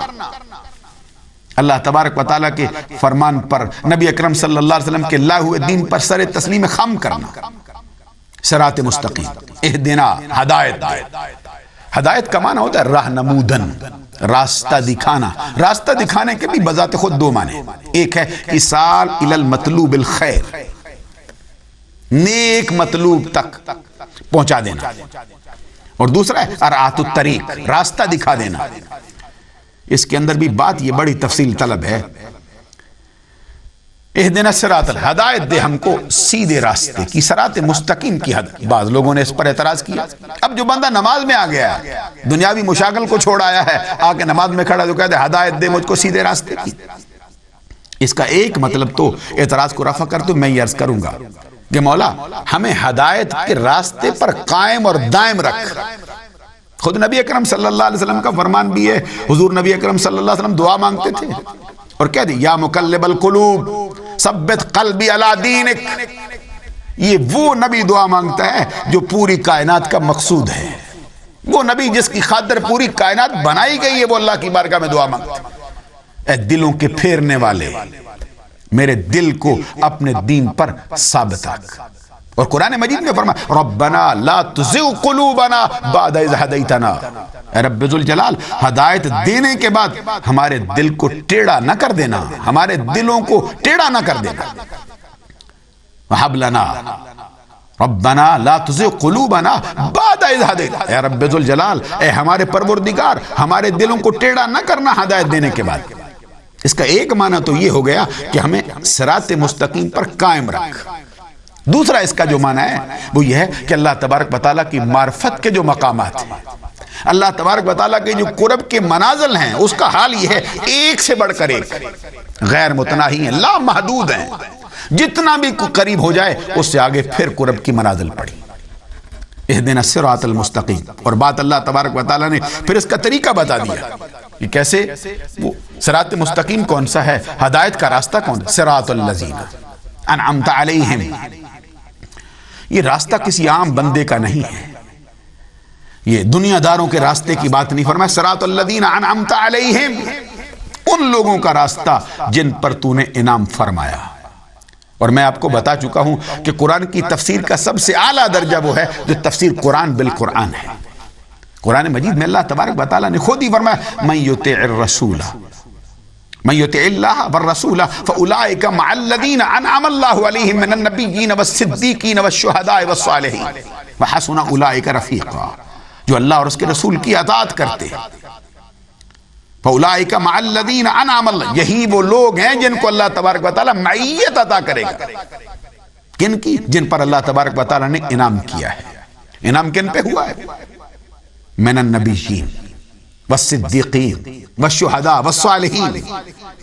اللہ تبارک و تعالیٰ کے فرمان پر، نبی اکرم صلی اللہ علیہ وسلم کے لائے ہوئے دین پر سر تسلیم خم کرنا. صراط مستقیم، اہدنا، ہدایت. ہدایت کا معنی ہوتا ہے راہ نمودن، راستہ دکھانا. راستہ دکھانے کے بھی بذات خود دو معنی. ایک ہے ایصال الی المطلوب الخیر، نیک مطلوب تک پہنچا دینا، اور دوسرا ہے ارعات الطریق، راستہ دکھا دینا. اس کے اندر بھی بات یہ بڑی تفصیل طلب ہے. اہدنا الصراط، ہدایت دے ہم کو سیدھے راستے کی، صراط مستقیم کی. بعض لوگوں نے اس پر اعتراض کیا. اب جو بندہ نماز میں آ گیا ہے، دنیاوی مشاغل کو چھوڑ آیا ہے، آ کے نماز میں کھڑا تو کہتے ہدایت دے مجھ کو سیدھے راستے کی. اس کا ایک مطلب تو اعتراض کو رفع کر تو میں یہ عرض کروں گا کہ مولا ہمیں ہدایت کے راستے پر قائم اور دائم رکھ. خود نبی اکرم صلی اللہ علیہ وسلم کا فرمان بھی ہے. حضور نبی اکرم صلی اللہ علیہ وسلم دعا مانگتے تھے اور کہہ دی یا مقلب القلوب ثبت قلبی علی دینک. یہ وہ نبی دعا مانگتا ہے جو پوری کائنات کا مقصود ہے، وہ نبی جس کی خاطر پوری کائنات بنائی گئی ہے، وہ اللہ کی بارگاہ میں دعا مانگتا ہے۔ اے دلوں کے پھیرنے والے، میرے دل کو اپنے دین پر ثابت رکھ۔ اور قرآن مجید میں فرمایا ربنا لا تزغ قلوبنا بعد اذ ہدیتنا، اے رب ذوالجلال ہدایت دینے کے بعد ہمارے دل کو ٹیڑھا نہ کر دینا، ہمارے دلوں کو ٹیڑھا نہ کر دینا۔ وہب لنا ربنا لا تزغ قلوبنا بعد اذ ہدیتنا، اے رب ذوالجلال، اے ہمارے پروردگار ہمارے دلوں کو ٹیڑھا نہ کرنا ہدایت دینے کے بعد۔ اس کا ایک معنی تو یہ ہو گیا کہ ہمیں صراط مستقیم پر قائم رکھ۔ دوسرا اس کا جو معنی ہے وہ یہ ہے کہ اللہ تبارک و تعالیٰ کی معرفت کے جو مقامات ہیں، اللہ تبارک و تعالیٰ کے جو قرب کے منازل ہیں، اس کا حال یہ ہے ایک سے بڑھ کر ایک، غیر متناہی ہیں، لا محدود ہیں، جتنا بھی قریب ہو جائے اس سے آگے پھر قرب کی منازل پڑی۔ اہدنا الصراط المستقیم، اور بات اللہ تبارک و تعالیٰ نے پھر اس کا طریقہ بتا دیا کہ کیسے وہ صراط مستقیم کون سا ہے، ہدایت کا راستہ کون ہے، صراط الذین انعمت علیہم۔ یہ راستہ کسی عام بندے کا نہیں ہے، یہ دنیا داروں کے راستے کی بات نہیں، فرمایا صراط الذین انعمت علیہم، ان لوگوں کا راستہ جن پر تو نے انعام فرمایا۔ اور میں آپ کو بتا چکا ہوں کہ قرآن کی تفسیر کا سب سے اعلیٰ درجہ وہ ہے جو تفسیر قرآن بالقرآن ہے۔ قرآن مجید میں اللہ تبارک و تعالیٰ نے خود ہی فرمایا من یطع الرسول من یطع اللہ والرسول فاولئک مع الذین انعم اللہ علیہم من النبیین والصدیقین والشہداء والصالحین وحسن اولئک رفیقا، جو اللہ اور اس کے رسول کی اطاعت کرتے ہیں۔ فاولئک مع الذین انعم اللہ، یہی وہ لوگ ہیں جن کو اللہ تبارک و تعالیٰ معیت عطا کرے گا۔ کن کی؟ جن پر اللہ تبارک و تعالیٰ نے انعام کیا ہے۔ انعام کن پہ ہوا ہے؟ من النبیین والصدیقین والشہداء والصالحین،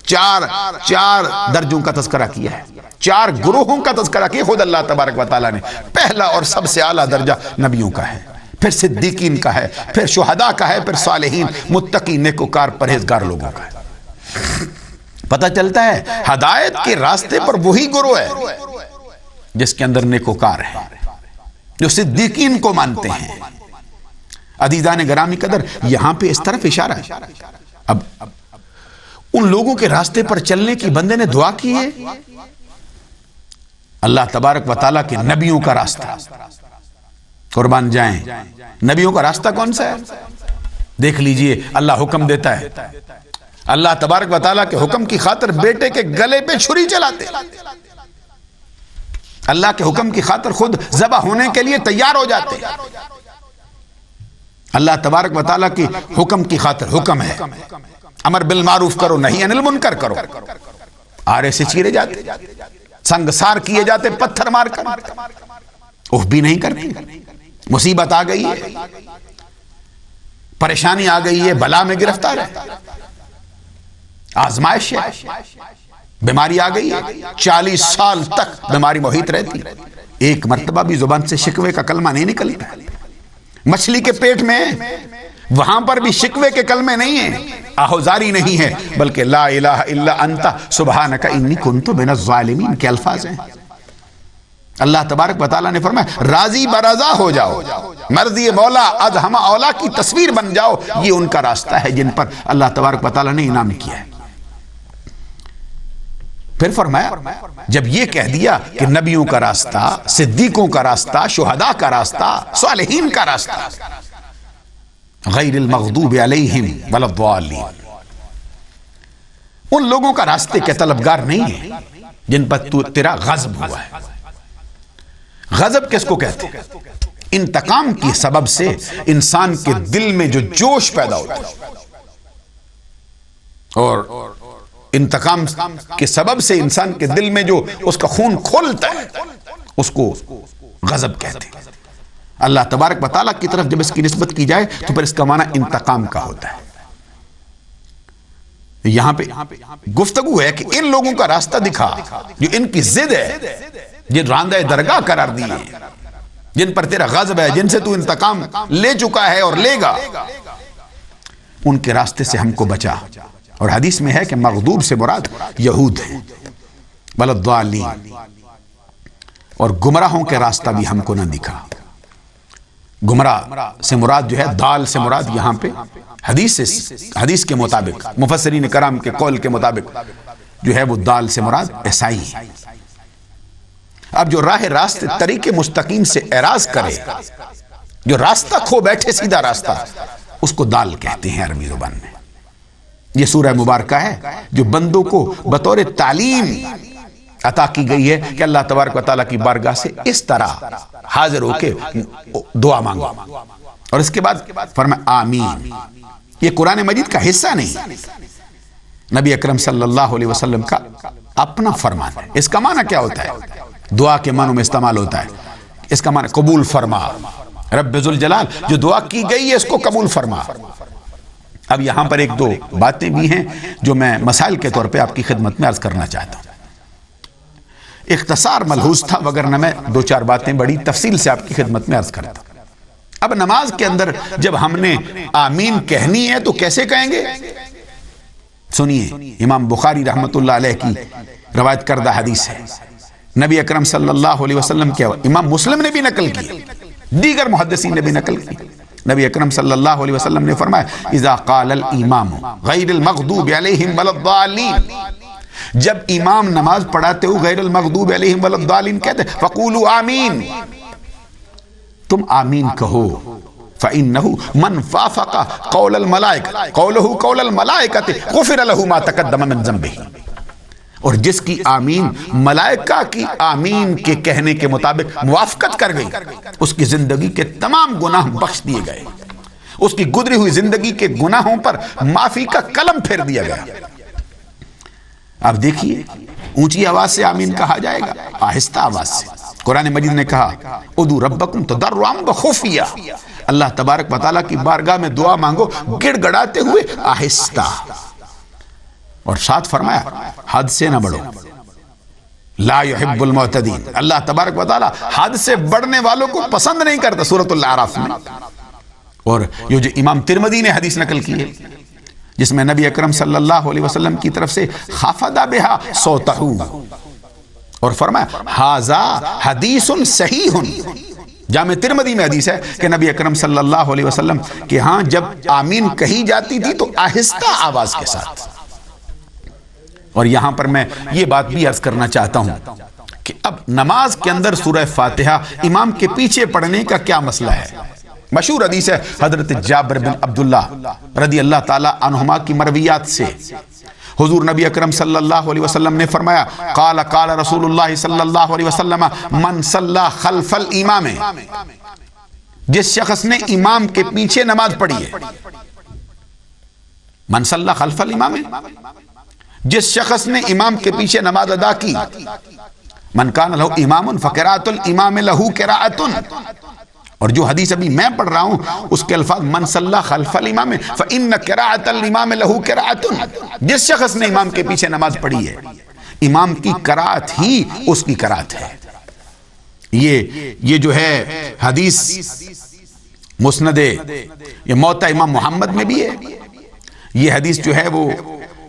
چار درجوں کا تذکرہ کیا ہے، چار گروہوں کا تذکرہ کیا خود اللہ تبارک و تعالیٰ نے۔ پہلا اور سب سے اعلیٰ درجہ نبیوں کا ہے، پھر صدیقین کا ہے، پھر شہداء کا ہے، پھر صالحین متقی نیکوکار پرہیزگار لوگوں کا ہے۔ پتہ چلتا ہے ہدایت کے راستے پر وہی گروہ ہے جس کے اندر نیکوکار ہے، جو صدیقین کو مانتے ہیں۔ عزیزان گرامی قدر، یہاں پہ اس طرف اشارہ ہے۔ اب ان لوگوں کے راستے پر چلنے کی بندے نے دعا کی ہے، اللہ تبارک و تعالیٰ کے نبیوں کا راستہ۔ قربان جائیں، نبیوں کا راستہ کون سا ہے؟ دیکھ لیجئے، اللہ حکم دیتا ہے، اللہ تبارک و تعالیٰ کے حکم کی خاطر بیٹے کے گلے پہ چھری چلاتے، اللہ کے حکم کی خاطر خود ذبح ہونے کے لیے تیار ہو جاتے۔ اللہ تبارک و تعالیٰ کی حکم کی خاطر، حکم ہے امر بالمعروف کرو نہی عن المنکر کرو، آرے سے چیرے جاتے، سنگسار کیے جاتے پتھر مار کر، اوہ بھی نہیں کرتے۔ مصیبت آ گئی ہے، پریشانی آ گئی ہے، بلا میں گرفتار ہے، آزمائش ہے، بیماری آ گئی ہے، 40 سال تک بیماری محیط رہتی، ایک مرتبہ بھی زبان سے شکوے کا کلمہ نہیں نکلتا۔ مچھلی کے پیٹ میں وہاں پر بھی شکوے کے کلمے نہیں ہیں، آہوزاری نہیں ہے، بلکہ لا الہ الا انت سبحانک انی کنت من الظالمین کے الفاظ ہیں۔ اللہ تبارک و تعالیٰ نے فرمایا راضی برضا ہو جاؤ، مرضی مولا از ہم اولا کی تصویر بن جاؤ، یہ ان کا راستہ ہے جن پر اللہ تبارک و تعالیٰ نے انعام کیا ہے۔ پھر فرمایا جب یہ کہہ دیا کہ نبیوں کا راستہ، صدیقوں کا راستہ، شہداء کا راستہ، صالحین کا راستہ، غیر المغضوب علیہم ولا الضالین، ان لوگوں کا راستے کے طلبگار نہیں ہیں جن پر تیرا غضب ہوا ہے۔ غضب کس کو کہتے ہیں؟ انتقام کی سبب سے انسان کے دل میں جو جوش پیدا ہوتا ہے، اور انتقام کے سبب سے انسان کے دل میں جو اس کا خون کھولتا ہے، اس کو غضب کہتے ہیں۔ اللہ تبارک و تعالیٰ کی طرف جب اس کی نسبت کی جائے تو پھر اس کا معنی انتقام کا ہوتا ہے۔ یہاں پہ گفتگو ہے کہ ان لوگوں کا راستہ دکھا جو ان کی ضد ہے، جن راندہ درگاہ قرار دیے، جن پر تیرا غضب ہے، جن سے تو انتقام لے چکا ہے اور لے گا، ان کے راستے سے ہم کو بچا۔ اور حدیث میں ہے کہ مغضوب سے مراد یہود ہیں، والضالین، اور گمراہوں کے راستہ بھی ہم کو نہ دکھا۔ گمراہ سے مراد جو ہے، دال سے مراد یہاں پہ حدیث کے مطابق، مفسرین کرام کے قول کے مطابق جو ہے وہ دال سے مراد عیسائی ہے۔ اب جو راہ راست طریق مستقیم سے اعراض کرے، جو راستہ کھو بیٹھے سیدھا راستہ، اس کو دال کہتے ہیں عربی زبان میں۔ یہ سورہ مبارکہ ہے جو بندوں کو بطور تعلیم عطا کی گئی ہے کہ اللہ تبارک و تعالیٰ کی بارگاہ سے اس طرح حاضر ہو کے دعا مانگو، اور اس کے بعد فرمایا آمین۔ یہ قرآن مجید کا حصہ نہیں، نبی اکرم صلی اللہ علیہ وسلم کا اپنا فرمان ہے۔ اس کا معنی کیا ہوتا ہے؟ دعا کے معنوں میں استعمال ہوتا ہے۔ اس کا معنی قبول فرما، رب ذوالجلال جو دعا کی گئی ہے اس کو قبول فرما۔ اب یہاں پر ایک دو باتیں بھی ہیں جو میں مسائل کے طور پہ آپ کی خدمت میں عرض کرنا چاہتا ہوں۔ اختصار ملحوظ تھا، وگرنہ میں دو چار باتیں بڑی تفصیل سے آپ کی خدمت میں عرض کرتا ہوں۔ اب نماز کے اندر جب ہم نے آمین کہنی ہے تو کیسے کہیں گے؟ سنیے، امام بخاری رحمت اللہ علیہ کی روایت کردہ حدیث ہے، نبی اکرم صلی اللہ علیہ وسلم کے، امام مسلم نے بھی نقل کی، دیگر محدثین نے بھی نقل کی، نبی اکرم صلی اللہ علیہ وسلم نے فرمایا اذا قال الامام غیر المغضوب علیہم ولا الضالین، جب امام نماز پڑھاتے ہو غیر المغضوب علیہم ولا الضالین کہتے فقولوا آمین، تم آمین کہو، فإنه من وافق قول الملائکہ قوله قول الملائکہ غفر له ما تقدم من ذنبہ، اور جس کی آمین ملائکہ کی آمین کے کہنے کے مطابق موافقت کر گئی، اس کی زندگی کے تمام گناہ بخش دیے گئے، اس کی گزری ہوئی زندگی کے گناہوں پر معافی کا قلم پھیر دیا گیا۔ اب دیکھیے، اونچی آواز سے آمین کہا جائے گا، آہستہ آواز سے؟ قرآن مجید نے کہا ادعوا ربکم تضرعا وخفیا، اللہ تبارک و تعالیٰ کی بارگاہ میں دعا مانگو گڑ گڑاتے ہوئے آہستہ، اور ساتھ فرمایا حد سے نہ بڑھو، لا يحب المعتدین، اللہ تبارک و تعالیٰ حد سے بڑھنے والوں کو پسند نہیں کرتا، سورۃ الاعراف میں۔ اور یہ جو امام ترمذی نے حدیث نقل کی ہے جس میں نبی اکرم صلی اللہ علیہ وسلم کی طرف سے خفض بها صوتہ، اور فرمایا ھذا حدیث صحیح، جامع ترمذی میں حدیث ہے کہ نبی اکرم صلی اللہ علیہ وسلم کہ ہاں جب آمین کہی جاتی تھی تو آہستہ آواز کے ساتھ۔ اور یہاں پر میں یہ بات بھی عرض کرنا چاہتا ہوں کہ اب نماز کے اندر سورہ فاتحہ امام کے پیچھے پڑھنے کا کیا مسئلہ ہے؟ مشہور حدیث ہے حضرت جابر بن عبداللہ رضی اللہ تعالی عنہما کی مرویات سے، حضور نبی اکرم صلی اللہ علیہ وسلم نے فرمایا قال قال رسول اللہ صلی اللہ علیہ وسلم من صلی خلف الامام، جس شخص نے امام کے پیچھے نماز پڑھی ہے، من صلی خلف الامام، جس شخص نے امام کے پیچھے نماز ادا کی، من کان لہ امام فقراۃ الامام لہ قراءۃ، اور جو حدیث ابھی میں پڑھ رہا ہوں اس کے الفاظ من صلی خلف الامام فإن قراءۃ الامام لہ قراءۃ، جس شخص نے امام کے پیچھے نماز پڑھی ہے امام کی قراءت ہی اس کی قراءت ہے۔ یہ جو ہے حدیث مسند یہ موطا امام محمد میں بھی ہے، یہ حدیث جو ہے وہ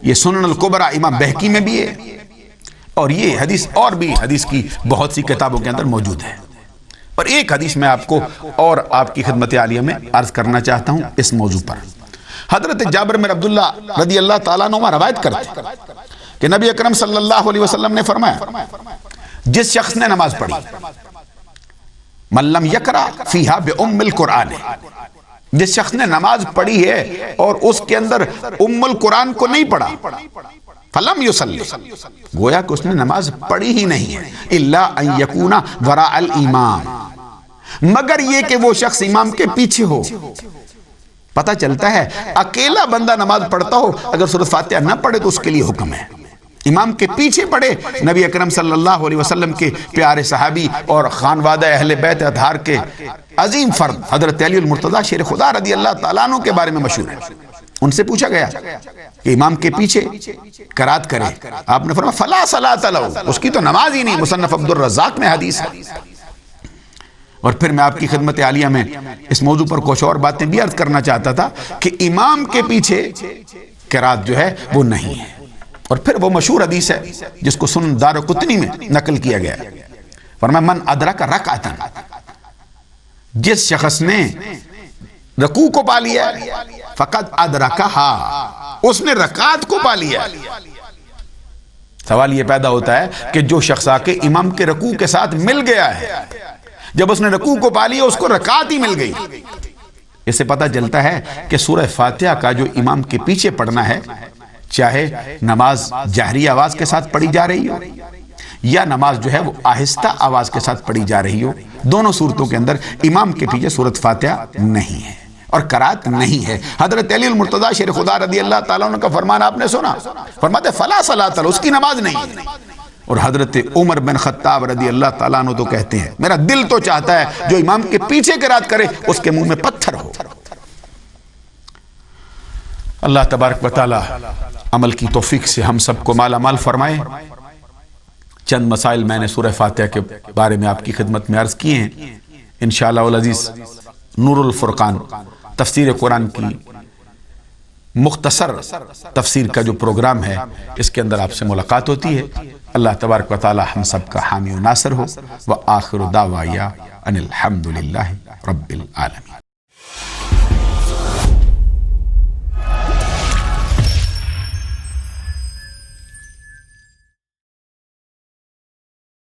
یہ سنن الکبریٰ امام بہقی میں بھی ہے، اور یہ حدیث اور بھی حدیث کی بہت سی کتابوں کے اندر موجود ہے۔ اور ایک حدیث میں آپ کو اور آپ کی خدمت عالیہ میں عرض کرنا چاہتا ہوں اس موضوع پر۔ حضرت جابر بن عبداللہ رضی اللہ تعالیٰ عنہ روایت کرتے کہ نبی اکرم صلی اللہ علیہ وسلم نے فرمایا جس شخص نے نماز پڑھی من لم یقرأ فیہا بأم القرآن، جس شخص نے نماز پڑھی ہے اور اس کے اندر ام القرآن کو نہیں پڑھا، فلم یصلی، گویا کہ اس نے نماز پڑھی ہی نہیں ہے، الا ان یکون وراء الامام، مگر یہ کہ وہ شخص امام کے پیچھے ہو۔ پتہ چلتا ہے اکیلا بندہ نماز پڑھتا ہو اگر سورۃ فاتحہ نہ پڑھے تو اس کے لیے حکم ہے، امام کے پیچھے پڑھے۔ نبی اکرم صلی اللہ علیہ وسلم کے پیارے صحابی اور خانوادہ اہل بیت اطہار کے عظیم فرد حضرت علی المرتضیٰ شیر خدا رضی اللہ تعالیٰ عنہ کے بارے میں مشہور ہے، ان سے پوچھا گیا کہ امام کے پیچھے قرات کرے، آپ نے فرمایا فلا صلاۃ لہ، اس کی تو نماز ہی نہیں، مصنف عبد الرزاق میں حدیث ہے۔ اور پھر میں آپ کی خدمت عالیہ میں اس موضوع پر کچھ اور باتیں بھی عرض کرنا چاہتا تھا کہ امام کے پیچھے قرات جو ہے وہ نہیں ہے۔ اور پھر وہ مشہور حدیث ہے جس کو سنن دارقطنی میں نقل کیا گیا، فرمایا من ادرک رکعتن، جس شخص نے رکوع کو پا لیا فقد ادرکہا، اس نے رکعت کو پا لیا۔ سوال یہ پیدا ہوتا ہے کہ جو شخص آ کے امام کے رکوع کے ساتھ مل گیا ہے، جب اس نے رکوع کو پا لیا اس کو رکعت ہی مل گئی۔ اس سے پتہ چلتا ہے کہ سورہ فاتحہ کا جو امام کے پیچھے پڑھنا ہے، چاہے نماز جہری آواز کے ساتھ پڑھی جا رہی ہو یا نماز جو ہے وہ آہستہ آواز کے ساتھ پڑھی جا رہی ہو، دونوں صورتوں کے اندر امام کے پیچھے سورۃ فاتحہ نہیں ہے اور قرات نہیں ہے۔ حضرت علی المرتضیٰ شیر خدا رضی اللہ تعالیٰ عنہ کا فرمان آپ نے سنا، فرماتے فلا صلاۃ لہ، اس کی نماز نہیں ہے۔ اور حضرت عمر بن خطاب رضی اللہ تعالیٰ عنہ تو کہتے ہیں میرا دل تو چاہتا ہے جو امام کے پیچھے قرات کرے اس کے منہ میں پتھر ہو۔ اللہ تبارک و تعالی عمل کی توفیق سے ہم سب کو مالا مال فرمائے۔ چند مسائل میں نے سورہ فاتحہ کے بارے میں آپ کی خدمت میں عرض کیے ہیں۔ انشاءاللہ العزیز نور الفرقان تفسیر قرآن کی مختصر تفسیر کا جو پروگرام ہے، اس کے اندر آپ سے ملاقات ہوتی ہے۔ اللہ تبارک و تعالی ہم سب کا حامی و ناصر ہو۔ وآخر دعوایا ان الحمدللہ رب العالمین۔